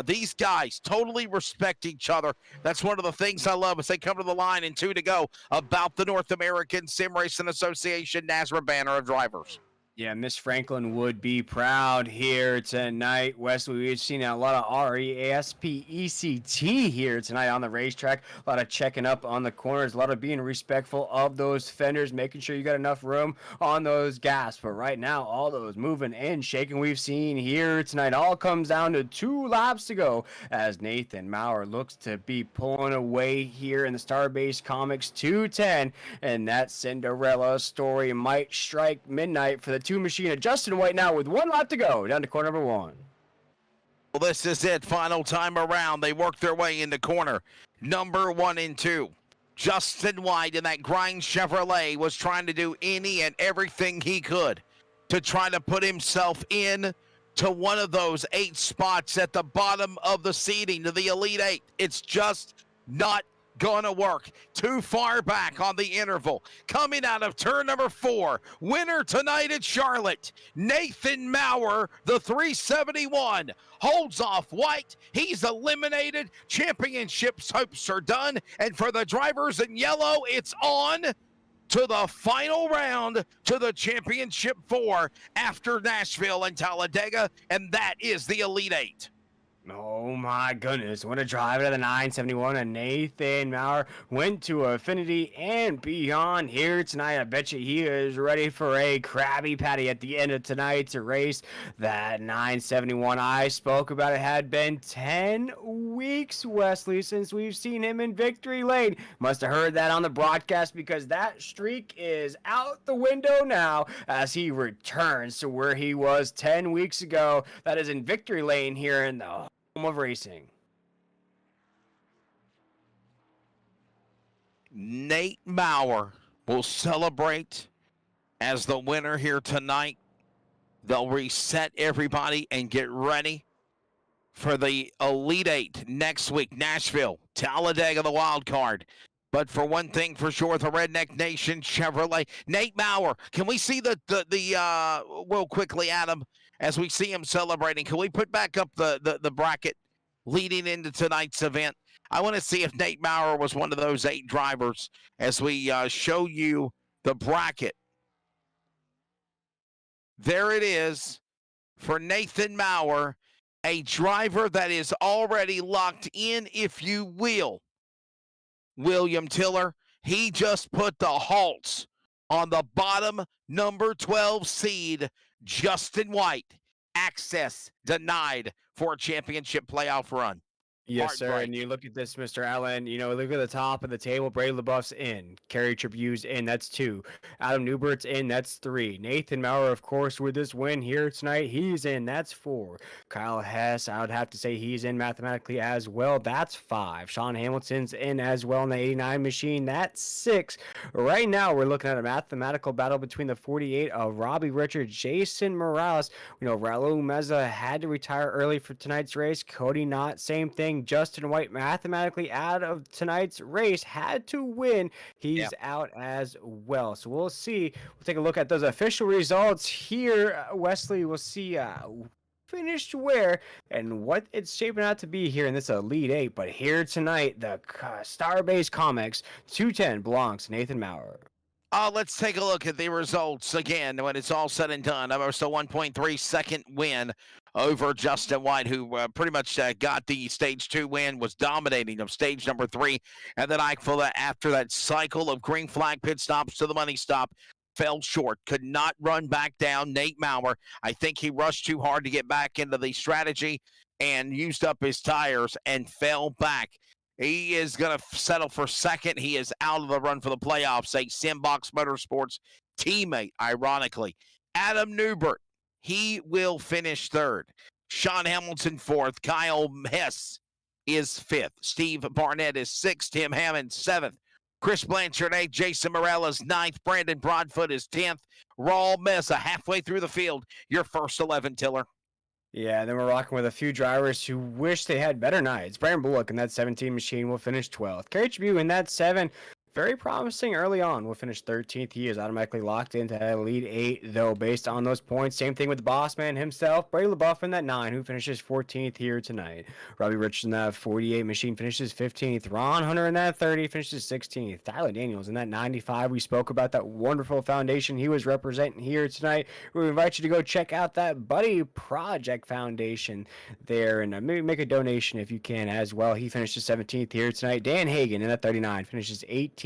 These guys totally respect each other. That's one of the things I love as they come to the line and 2 to go about the North American Sim Racing Association NASRA banner of drivers. Yeah, Miss Franklin would be proud here tonight. Wesley, we've seen a lot of RESPECT here tonight on the racetrack. A lot of checking up on the corners, a lot of being respectful of those fenders, making sure you got enough room on those gas. But right now, all those moving and shaking we've seen here tonight all comes down to 2 laps to go as Nathan Maurer looks to be pulling away here in the StarBase Comics 210. And that Cinderella story might strike midnight for the two machine of Justin White now with 1 lap to go down to corner number 1. Well, this is it. Final time around. They work their way into corner number 1 and 2. Justin White in that grind Chevrolet was trying to do any and everything he could to try to put himself in to one of those 8 spots at the bottom of the seeding to the Elite 8. It's just not gonna work. Too far back on the interval. Coming out of turn number 4, winner tonight at Charlotte, Nathan Maurer, the 371, holds off White. He's eliminated. Championship's hopes are done. And for the drivers in yellow, it's on to the final round to the championship 4 after Nashville and Talladega, and that is the Elite 8. Oh my goodness, what a drive to the 971, and Nathan Maurer went to Affinity and beyond here tonight. I bet you he is ready for a Krabby Patty at the end of tonight's race. That 971 I spoke about, it had been 10 weeks, Wesley, since we've seen him in victory lane. Must have heard that on the broadcast because that streak is out the window now as he returns to where he was 10 weeks ago. That is in victory lane here in the of racing. Nate Maurer will celebrate as the winner here tonight. They'll reset everybody and get ready for the Elite 8 next week. Nashville, Talladega, the wild card. But for one thing for sure, the Redneck Nation Chevrolet. Nate Maurer, can we see the real quickly, Adam, as we see him celebrating, can we put back up the bracket leading into tonight's event? I want to see if Nate Maurer was one of those 8 drivers as we show you the bracket. There it is for Nathan Maurer, a driver that is already locked in, if you will. William Tiller, he just put the halts on the bottom number 12 seed, Justin White. Access denied for a championship playoff run. Yes, sir. And you look at this, Mr. Allen, look at the top of the table. Brady LaBeouf's in. Kerry Tribune's in. That's 2. Adam Newbert's in. That's 3. Nathan Maurer, of course, with this win here tonight, he's in. That's 4. Kyle Hess, I would have to say he's in mathematically as well. That's 5. Sean Hamilton's in as well in the 89 machine. That's 6. Right now, we're looking at a mathematical battle between the 48 of Robbie Richards, Jason Morales. Raul Meza had to retire early for tonight's race. Cody Knott, same thing. Justin White mathematically out of tonight's race, had to win. He's out as well. So we'll see. We'll take a look at those official results here. Wesley, we'll see finished where and what it's shaping out to be here in this Elite 8. But here tonight, the StarBase Comics 210 belongs to Nathan Maurer. Let's take a look at the results again when it's all said and done. Almost a 1.3 second win over Justin White, who pretty much got the stage 2 win, was dominating of stage number 3. And then after that cycle of green flag pit stops to the money stop, fell short, could not run back down. Nate Maurer, I think he rushed too hard to get back into the strategy and used up his tires and fell back. He is going to settle for second. He is out of the run for the playoffs. A Simbox Motorsports teammate, ironically. Adam Newbert, he will finish 3rd. Sean Hamilton 4th. Kyle Hess is 5th. Steve Barnett is 6th. Tim Hammond 7th. Chris Blanchard 8th. Jason Morales 9th. Brandon Broadfoot is 10th. Raul Mesa halfway through the field. Your first 11, Tiller. Yeah, and then we're rocking with a few drivers who wish they had better nights. Brian Bullock in that 17 machine will finish 12th. Kerry Tribune in that 7, very promising early on, will finish 13th. He is automatically locked into that Elite 8, though, based on those points. Same thing with the boss man himself, Brady LaBeouf in that 9, who finishes 14th here tonight. Robbie Richards in that 48 machine finishes 15th. Ron Hunter in that 30 finishes 16th. Tyler Daniels in that 95. We spoke about that wonderful foundation he was representing here tonight. We invite you to go check out that Buddy Project Foundation there, and maybe make a donation if you can as well. He finishes 17th here tonight. Dan Hagen in that 39 finishes 18th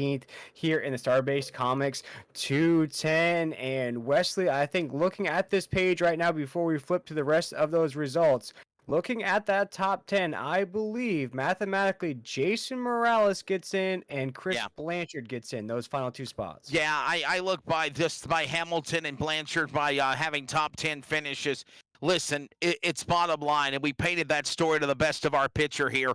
here in the StarBase Comics 210. And Wesley, I think looking at this page right now before we flip to the rest of those results, looking at that top 10, I believe mathematically Jason Morales gets in and Chris Blanchard gets in those final 2 spots. Yeah, I look by Hamilton and Blanchard by having top 10 finishes. Listen, it's bottom line, and we painted that story to the best of our picture here.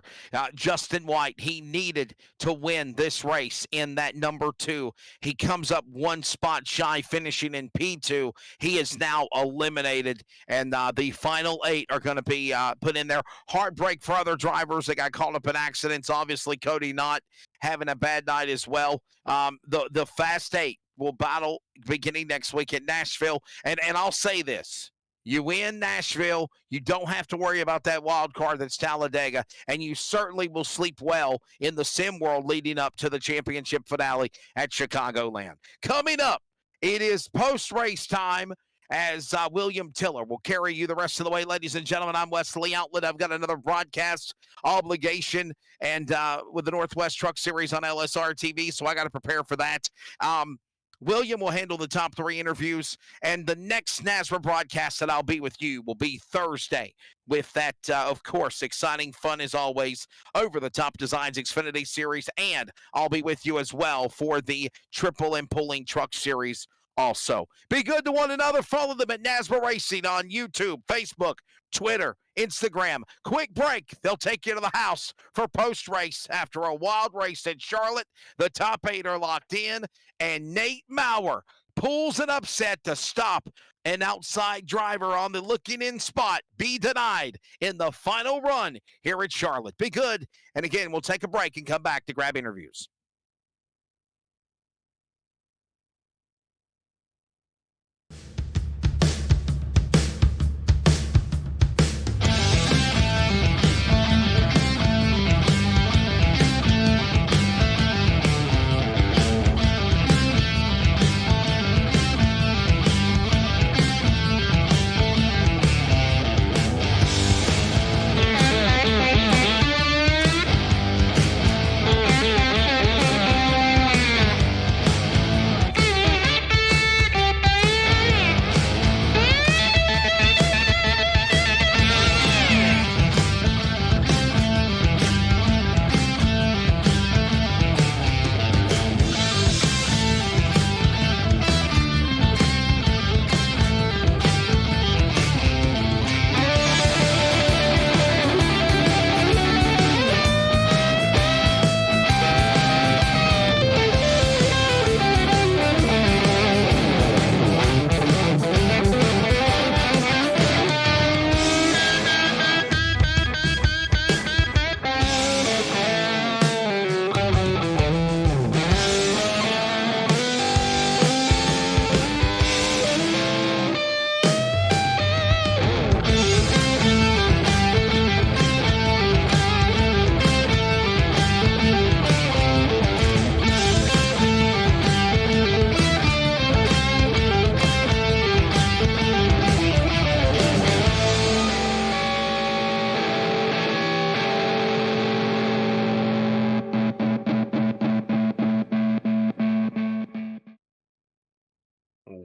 Justin White, he needed to win this race in that number 2. He comes up 1 spot shy, finishing in P2. He is now eliminated, and the final 8 are going to be put in there. Heartbreak for other drivers that got caught up in accidents. Obviously, Cody Knott having a bad night as well. The Fast 8 will battle beginning next week at Nashville, and I'll say this. You win Nashville, you don't have to worry about that wild card that's Talladega, and you certainly will sleep well in the sim world leading up to the championship finale at Chicagoland. Coming up, it is post-race time as William Tiller will carry you the rest of the way. Ladies and gentlemen, I'm Wesley Outlet. I've got another broadcast obligation and with the Northwest Truck Series on LSR TV, so I got to prepare for that. William will handle the top 3 interviews, and the next NASRA broadcast that I'll be with you will be Thursday with that, of course, exciting fun as always, Over the Top Designs Xfinity Series, and I'll be with you as well for the Triple and Pulling Truck Series also. Be good to one another. Follow them at NASRA Racing on YouTube, Facebook, Twitter, Instagram. Quick break. They'll take you to the house for post-race after a wild race in Charlotte. The top 8 are locked in, and Nate Maurer pulls an upset to stop an outside driver on the looking-in spot be denied in the final run here at Charlotte. Be good. And again, we'll take a break and come back to grab interviews.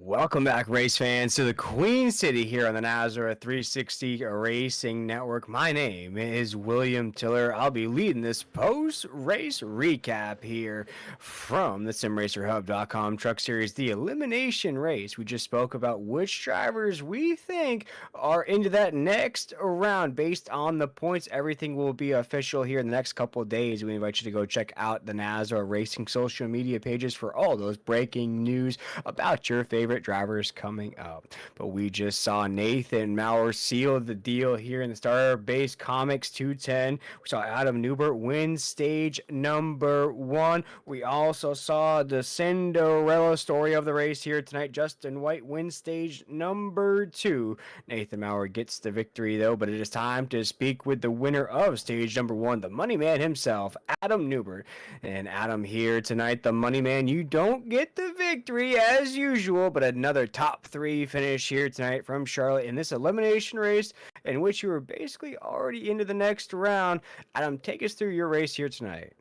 Welcome back, race fans, to the Queen City here on the NASRA 360 Racing Network. My name is William Tiller. I'll be leading this post-race recap here from the SimRacerHub.com Truck Series, the elimination race. We just spoke about which drivers we think are into that next round based on the points. Everything will be official here in the next couple of days. We invite you to go check out the NASRA Racing social media pages for all those breaking news about your favorite drivers drivers coming up. But we just saw Nathan Maurer seal the deal here in the StarBase Comics 210. We saw Adam Newbert win stage number 1. We also saw the Cinderella story of the race here tonight. Justin White wins stage number 2. Nathan Maurer gets the victory though, but it is time to speak with the winner of stage number 1, the money man himself, Adam Newbert. And Adam, here tonight, the money man, you don't get the victory as usual, but another top 3 finish here tonight from Charlotte in this elimination race in which you were basically already into the next round. Adam, take us through your race here tonight.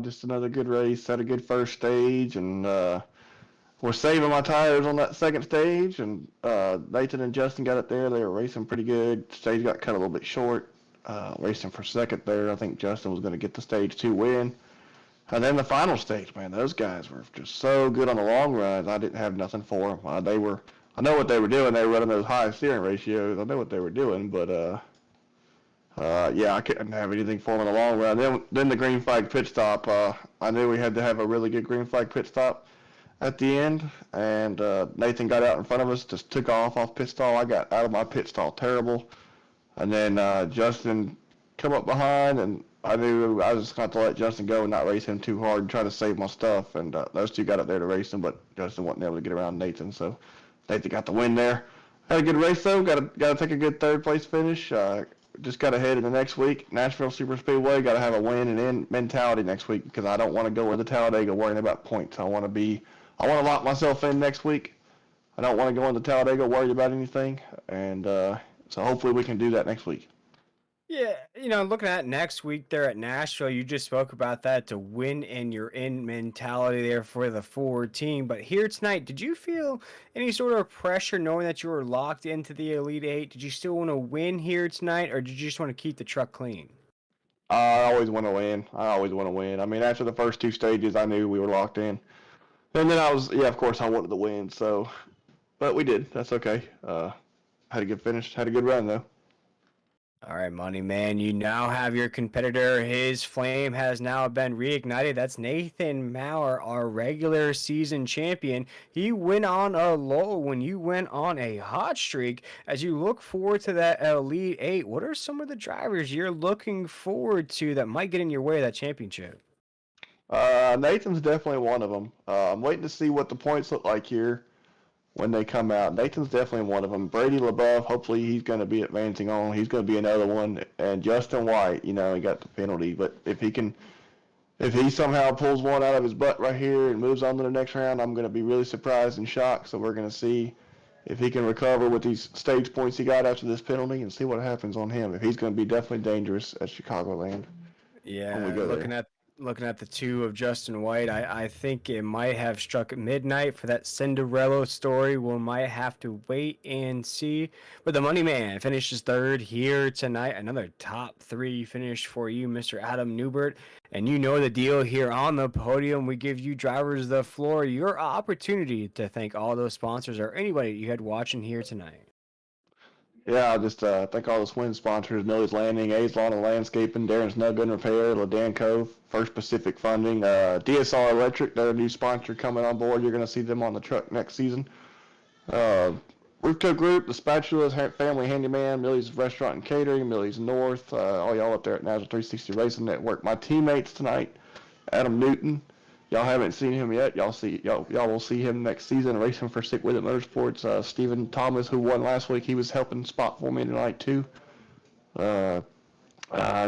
Just another good race. Had a good first stage, and we're saving my tires on that second stage. And Nathan and Justin got it there. They were racing pretty good. Stage got cut a little bit short. Racing for second there. I think Justin was going to get the stage 2 win. And then the final stage, man, those guys were just so good on the long runs. I didn't have nothing for them. I know what they were doing. They were running those high steering ratios. I know what they were doing, but yeah, I couldn't have anything for them in the long run. Then the green flag pit stop. I knew we had to have a really good green flag pit stop at the end, and Nathan got out in front of us, just took off pit stall. I got out of my pit stall terrible, and then Justin come up behind, and I knew I was just going to let Justin go and not race him too hard and try to save my stuff, and those two got up there to race him, but Justin wasn't able to get around Nathan, so Nathan got the win there. Had a good race though. Got to take a good third place finish. Just got ahead in the next week. Nashville Super Speedway, got to have a win and in mentality next week, because I don't want to go into Talladega worrying about points. I want to lock myself in next week. I don't want to go into Talladega worried about anything, and so hopefully we can do that next week. Yeah, looking at next week there at Nashville, you just spoke about that, to win and you're in mentality there for the forward team. But here tonight, did you feel any sort of pressure knowing that you were locked into the Elite Eight? Did you still want to win here tonight, or did you just want to keep the truck clean? I always want to win. I mean, after the first 2 stages, I knew we were locked in. And then of course I wanted to win. So, but we did. That's okay. Had a good finish. Had a good run though. All right, money man, you now have your competitor. His flame has now been reignited. That's Nathan Maurer, our regular season champion. He went on a lull when you went on a hot streak. As you look forward to that Elite Eight, what are some of the drivers you're looking forward to that might get in your way of that championship? Nathan's definitely one of them. I'm waiting to see what the points look like here when they come out. Nathan's definitely one of them. Brady LaBeouf, hopefully he's going to be advancing on. He's going to be another one. And Justin White, he got the penalty. But if he somehow pulls one out of his butt right here and moves on to the next round, I'm going to be really surprised and shocked. So we're going to see if he can recover with these stage points he got after this penalty and see what happens on him. If he's going to be definitely dangerous at Chicagoland. Yeah, looking at the 2 of Justin White, I think it might have struck midnight for that Cinderella story. We might have to wait and see. But the money man finishes 3rd here tonight. Another top 3 finish for you, Mr. Adam Newbert. And you know the deal here on the podium. We give you drivers the floor, your opportunity to thank all those sponsors or anybody you had watching here tonight. Yeah, I'll just thank all the swim sponsors: Millie's Landing, A's Lawn and Landscaping, Darren's Nug and Repair, Ladan Cove, First Pacific Funding, DSR Electric, they're a new sponsor coming on board. You're going to see them on the truck next season. Rooftop Group, the Spatulas, Family Handyman, Millie's Restaurant and Catering, Millie's North, all y'all up there at National 360 Racing Network. My teammates tonight, Adam Newton. Y'all haven't seen him yet. Y'all will see him next season racing for Stick With It Motorsports. Stephen Thomas, who won last week, he was helping spot for me tonight too. I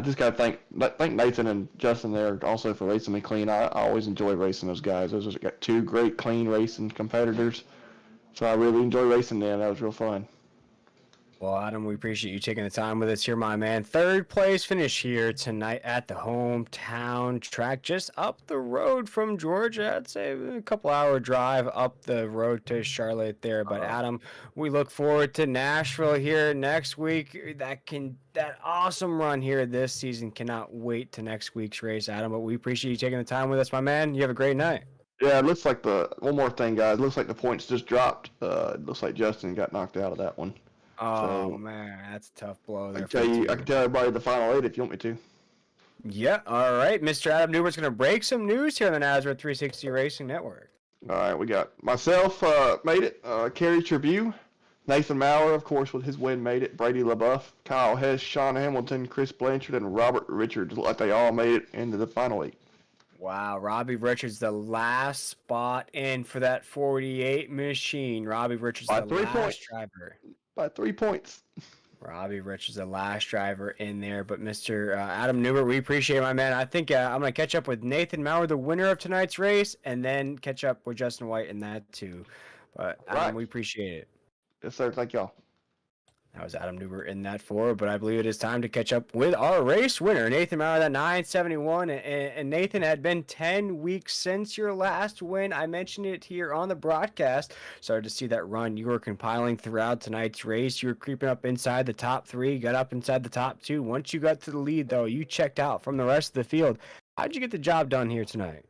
just gotta thank Nathan and Justin there also for racing me clean. I always enjoy racing those guys. Those got 2 great clean racing competitors, so I really enjoy racing them. That was real fun. Well, Adam, we appreciate you taking the time with us here, my man. 3rd place finish here tonight at the hometown track, just up the road from Georgia. I'd say a couple-hour drive up the road to Charlotte there. But Adam, we look forward to Nashville here next week. That awesome run here this season. Cannot wait to next week's race, Adam. But we appreciate you taking the time with us, my man. You have a great night. Yeah, it looks like one more thing, guys. It looks like the points just dropped. It looks like Justin got knocked out of that one. Oh, man, that's a tough blow there. I can tell everybody the final 8 if you want me to. Yeah, all right. Mr. Adam Newbert's going to break some news here on the Nazareth 360 Racing Network. All right, we got myself made it. Kerry Tribune, Nathan Maurer, of course, with his win made it. Brady LaBeouf, Kyle Hess, Sean Hamilton, Chris Blanchard, and Robert Richards. Like they all made it into the final 8. Wow, Robbie Richards, the last spot in for that 48 machine. Robbie Richards, By the 3 last points. driver. By 3 points. Robbie Richards, the last driver in there. But Mr. Adam Newbert, we appreciate it, my man. I think I'm going to catch up with Nathan Maurer, the winner of tonight's race, and then catch up with Justin White in that too. But Adam, Right. we appreciate it. Yes, sir. Thank y'all. That was Adam Newbert in that 4, but I believe it is time to catch up with our race winner, Nathan Maurer, that 971. And Nathan, had been 10 weeks since your last win. I mentioned it here on the broadcast. Started to see that run you were compiling throughout tonight's race. You were creeping up inside the top 3, got up inside the top 2. Once you got to the lead, though, you checked out from the rest of the field. How'd you get the job done here tonight?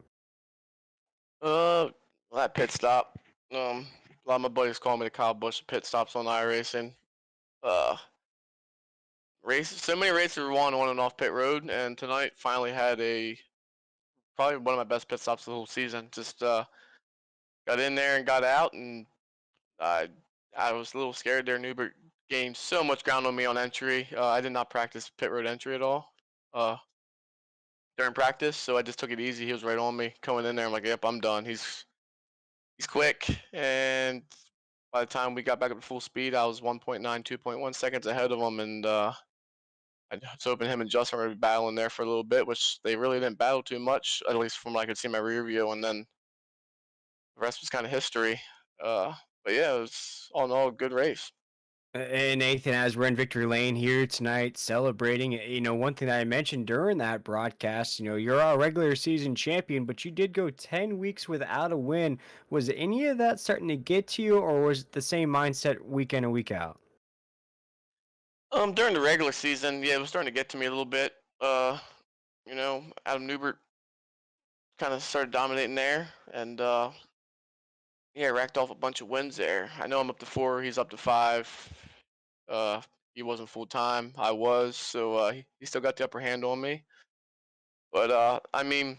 That pit stop. A lot of my buddies call me the Kyle Busch of pit stops on iRacing. So many races were won on and off pit road, and tonight finally had probably one of my best pit stops of the whole season. Just got in there and got out, and I was a little scared there. Newbert gained so much ground on me on entry. I did not practice pit road entry at all during practice, so I just took it easy. He was right on me coming in there. I'm like, yep, I'm done. He's quick, and by the time we got back up to full speed, I was 1.9, 2.1 seconds ahead of him, and I was hoping him and Justin were battling there for a little bit, which they really didn't battle too much, at least from what I could see in my rear view, and then the rest was kind of history. But yeah, it was all in all a good race. And Nathan, as we're in victory lane here tonight, celebrating, one thing that I mentioned during that broadcast, you're our regular season champion, but you did go 10 weeks without a win. Was any of that starting to get to you, or was it the same mindset week in and week out? During the regular season, yeah, it was starting to get to me a little bit. Adam Newbert kind of started dominating there, and yeah, racked off a bunch of wins there. I know I'm up to 4, he's up to 5. He wasn't full time, I was, so he still got the upper hand on me. But I mean,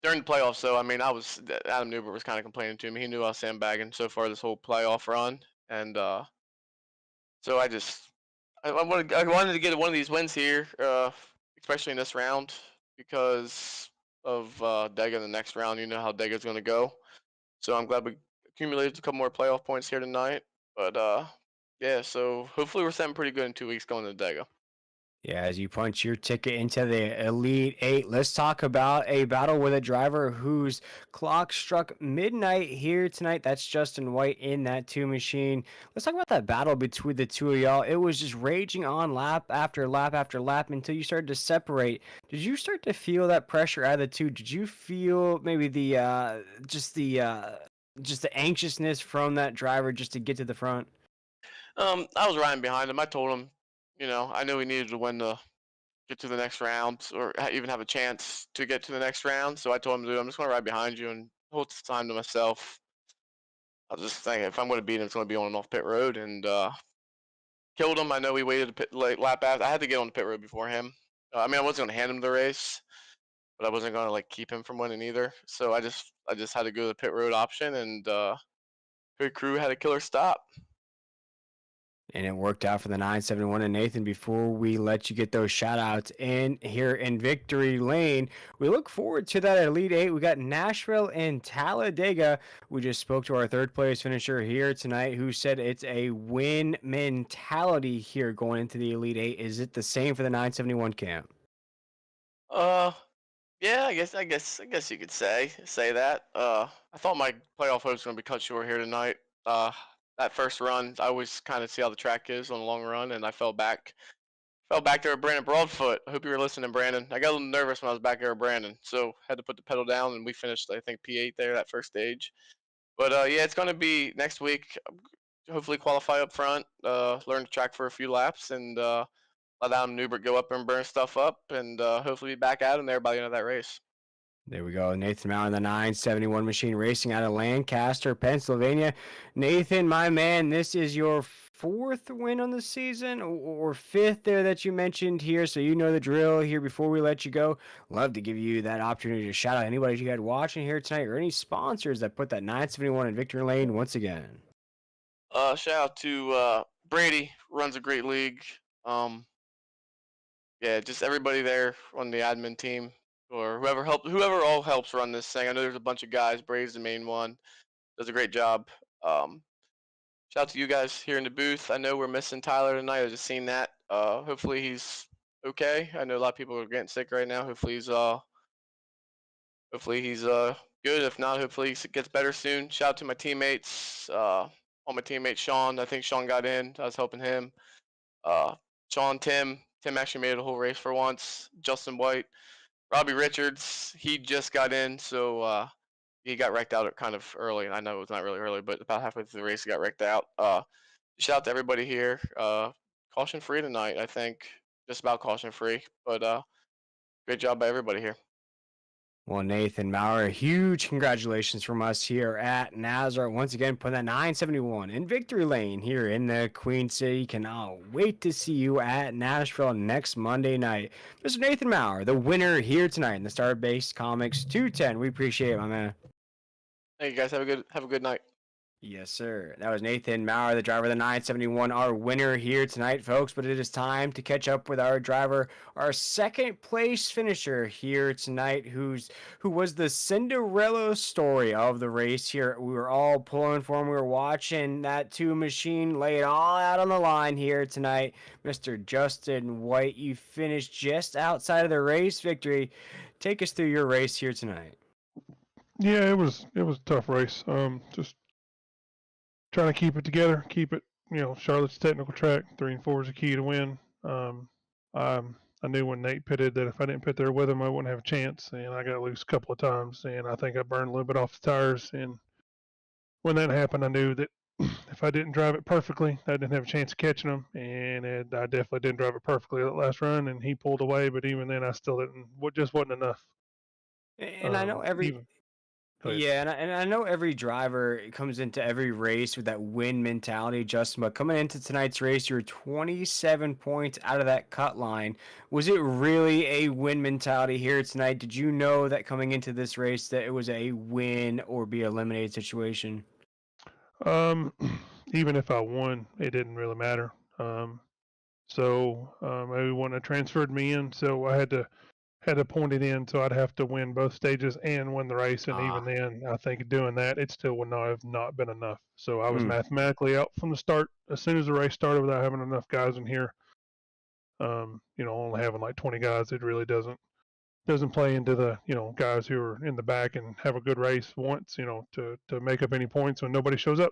during the playoffs, though, Adam Newbert was kind of complaining to me. He knew I was sandbagging so far this whole playoff run, and so I wanted to get one of these wins here, especially in this round, because of Dega in the next round. You know how Dega's going to go. So I'm glad we accumulated a couple more playoff points here tonight. But yeah, so hopefully we're setting pretty good in 2 weeks going to Dega. Yeah, as you punch your ticket into the Elite 8, let's talk about a battle with a driver whose clock struck midnight here tonight. That's Justin White in that 2 machine. Let's talk about that battle between the two of y'all. It was just raging on lap after lap after lap until you started to separate. Did you start to feel that pressure out of the two? Did you feel maybe just the anxiousness from that driver just to get to the front? I was riding behind him. I told him, I knew he needed to win to get to the next round, or even have a chance to get to the next round. So I told him, dude, I'm just going to ride behind you, and the whole time to myself, I was just thinking, if I'm going to beat him, it's going to be on and off pit road, and killed him. I know he waited a lap after. I had to get on the pit road before him. I wasn't going to hand him the race, but I wasn't going to keep him from winning either. So I just had to go to the pit road option, and pit crew had a killer stop. And it worked out for the 971. And Nathan, before we let you get those shout outs in here in victory lane, we look forward to that Elite 8. We got Nashville and Talladega. We just spoke to our third place finisher here tonight who said it's a win mentality here going into the Elite 8. Is it the same for the 971 camp? Yeah, I guess you could say that. I thought my playoff hopes was gonna be cut short here tonight. That first run, I always kind of see how the track is on the long run, and I fell back there with Brandon Broadfoot. I hope you were listening, Brandon. I got a little nervous when I was back there with Brandon, so had to put the pedal down, and we finished, I think, P8 there that first stage. But yeah, it's gonna be next week. Hopefully qualify up front, learn the track for a few laps, and let Adam Newbert go up and burn stuff up, and hopefully be back at him there by the end of that race. There we go. Nathan Maurer, the 971 machine, racing out of Lancaster, Pennsylvania. Nathan, my man, this is your 4th win on the season or 5th there that you mentioned here, so you know the drill here. Before we let you go, love to give you that opportunity to shout out anybody you had watching here tonight or any sponsors that put that 971 in victory lane once again. Shout out to Brady, runs a great league. Yeah, just everybody there on the admin team or whoever all helps run this thing. I know there's a bunch of guys. Brady's the main one. Does a great job. Um, Shout out to you guys here in the booth. I know we're missing Tyler tonight. I just seen that. Hopefully he's okay. I know a lot of people are getting sick right now. Hopefully he's good. If not, hopefully he gets better soon. Shout out to my teammates. All my teammates. Sean. I think Sean got in. I was helping him. Sean, Tim. Tim actually made it a whole race for once. Justin White. Robbie Richards. He just got in, so he got wrecked out kind of early. And I know it was not really early, but about halfway through the race, he got wrecked out. Shout out to everybody here. Caution free tonight, I think. Just about caution free. But great job by everybody here. Well, Nathan Maurer, huge congratulations from us here at Nazareth. Once again, putting that 971 in victory lane here in the Queen City. Cannot wait to see you at Nashville next Monday night. Mr. Nathan Maurer, the winner here tonight in the StarBase Comics 210. We appreciate it, my man. Hey, you guys have a good night. Yes, sir. That was Nathan Maurer, the driver of the 971, our winner here tonight, folks. But it is time to catch up with our driver, our second place finisher here tonight, who was the Cinderella story of the race here. We were all pulling for him. We were watching that 2 machine lay it all out on the line here tonight. Mr. Justin White, you finished just outside of the race victory. Take us through your race here tonight. Yeah, it was a tough race. Just trying to keep it together, keep it, Charlotte's technical track. 3 and 4 is the key to win. I knew when Nate pitted that if I didn't pit there with him, I wouldn't have a chance, and I got loose a couple of times, and I think I burned a little bit off the tires. And when that happened, I knew that if I didn't drive it perfectly, I didn't have a chance of catching him, and I definitely didn't drive it perfectly that last run, and he pulled away. But even then, I still didn't. What just wasn't enough. And I know I know every driver comes into every race with that win mentality, Justin. But coming into tonight's race, you were 27 points out of that cut line. Was it really a win mentality here tonight? Did you know that coming into this race that it was a win or be eliminated situation? Even if I won, it didn't really matter. Everyone had transferred me in, so I had to point it in, so I'd have to win both stages and win the race. And even then, I think doing that, it still would not have not been enough. So I was mathematically out from the start as soon as the race started without having enough guys in here. Only having like 20 guys, it really doesn't play into the guys who are in the back and have a good race once to make up any points when nobody shows up.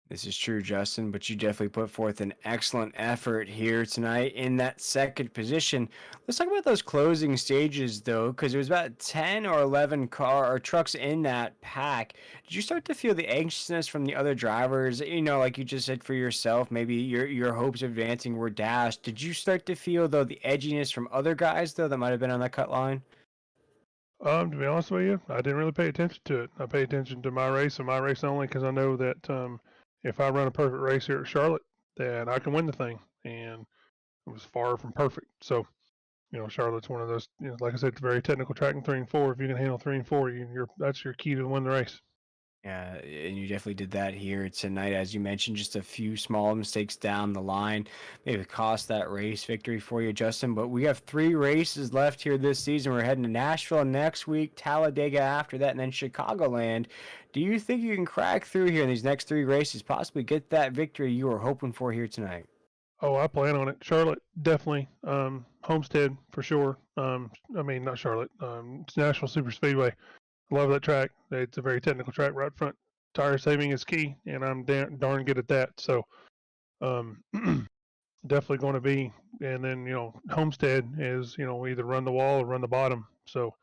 This is true, Justin, but you definitely put forth an excellent effort here tonight in that second position. Let's talk about those closing stages, though, because there was about 10 or 11 trucks in that pack. Did you start to feel the anxiousness from the other drivers? Like you just said for yourself, maybe your hopes of advancing were dashed. Did you start to feel, though, the edginess from other guys, though, that might have been on that cut line? To be honest with you, I didn't really pay attention to it. I pay attention to my race and my race only because I know that if I run a perfect race here at Charlotte, that I can win the thing. And it was far from perfect. So, Charlotte's one of those, like I said, it's a very technical track in 3 and 4. If you can handle 3 and 4, that's your key to win the race. Yeah, and you definitely did that here tonight. As you mentioned, just a few small mistakes down the line maybe cost that race victory for you, Justin. But we have 3 races left here this season. We're heading to Nashville next week, Talladega after that, and then Chicagoland. Do you think you can crack through here in these next 3 races, possibly get that victory you were hoping for here tonight? Oh, I plan on it. Charlotte, definitely. Homestead, for sure. Not Charlotte. It's Nashville Super Speedway. Love that track. It's a very technical track right front. Tire saving is key, and I'm darn good at that. So, definitely going to be. And then, Homestead is, either run the wall or run the bottom. So,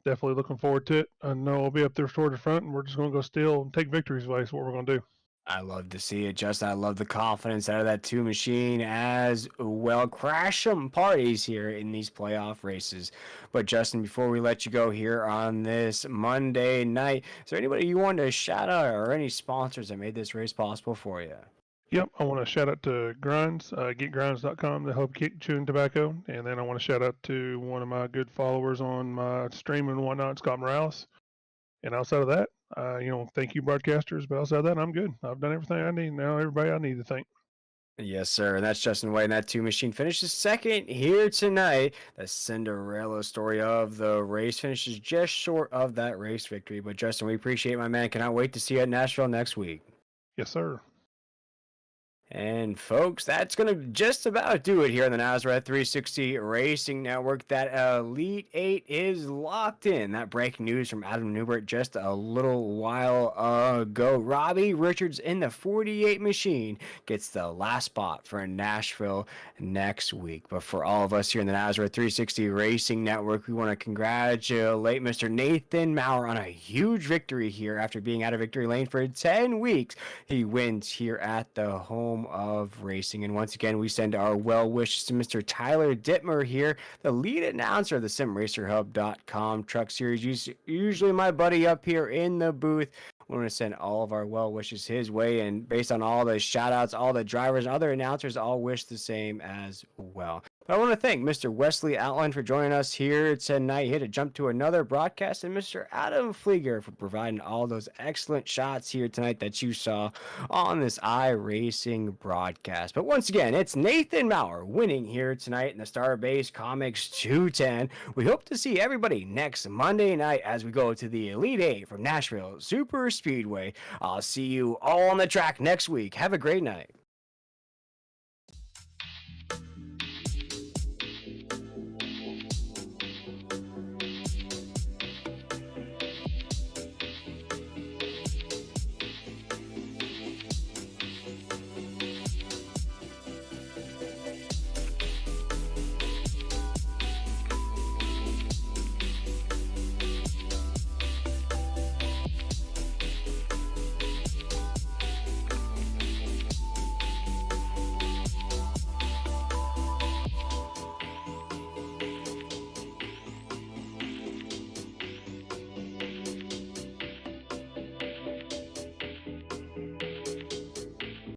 definitely looking forward to it. I know I'll be up there toward the front, and we're just going to go steal and take victories away. That's what we're going to do. I love to see it, Justin. I love the confidence out of that 2 machine as well. Crash some parties here in these playoff races. But Justin, before we let you go here on this Monday night, is there anybody you want to shout out or any sponsors that made this race possible for you? Yep, I want to shout out to Grinds, getgrinds.com to help kick chewing tobacco. And then I want to shout out to one of my good followers on my stream and whatnot, Scott Morales. And outside of that, thank you, broadcasters. But outside of that, I'm good. I've done everything I need. Now, everybody I need to thank. Yes, sir. And that's Justin White. And that 2 Machine finishes second here tonight. The Cinderella story of the race finishes just short of that race victory. But Justin, we appreciate it, my man. Cannot wait to see you at Nashville next week. Yes, sir. And folks, that's going to just about do it here on the Nazareth 360 Racing Network. That Elite 8 is locked in. That breaking news from Adam Newbert just a little while ago. Robbie Richards in the 48 machine gets the last spot for Nashville next week. But for all of us here in the Nazareth 360 Racing Network, we want to congratulate Mr. Nathan Maurer on a huge victory here after being out of victory lane for 10 weeks. He wins here at the home of racing. And once again, we send our well wishes to Mr. Tyler Dittmer here, the lead announcer of the SimRacerHub.com Truck Series. Usually my buddy up here in the booth. We want to send all of our well wishes his way, and based on all the shout outs, all the drivers and other announcers all wish the same as well. But I want to thank Mr. Wesley Outland for joining us here tonight. Here to jump to another broadcast, and Mr. Adam Flieger for providing all those excellent shots here tonight that you saw on this iRacing broadcast. But once again, it's Nathan Maurer winning here tonight in the StarBase Comics 210. We hope to see everybody next Monday night as we go to the Elite 8 from Nashville Super Speedway. I'll see you all on the track next week. Have a great night.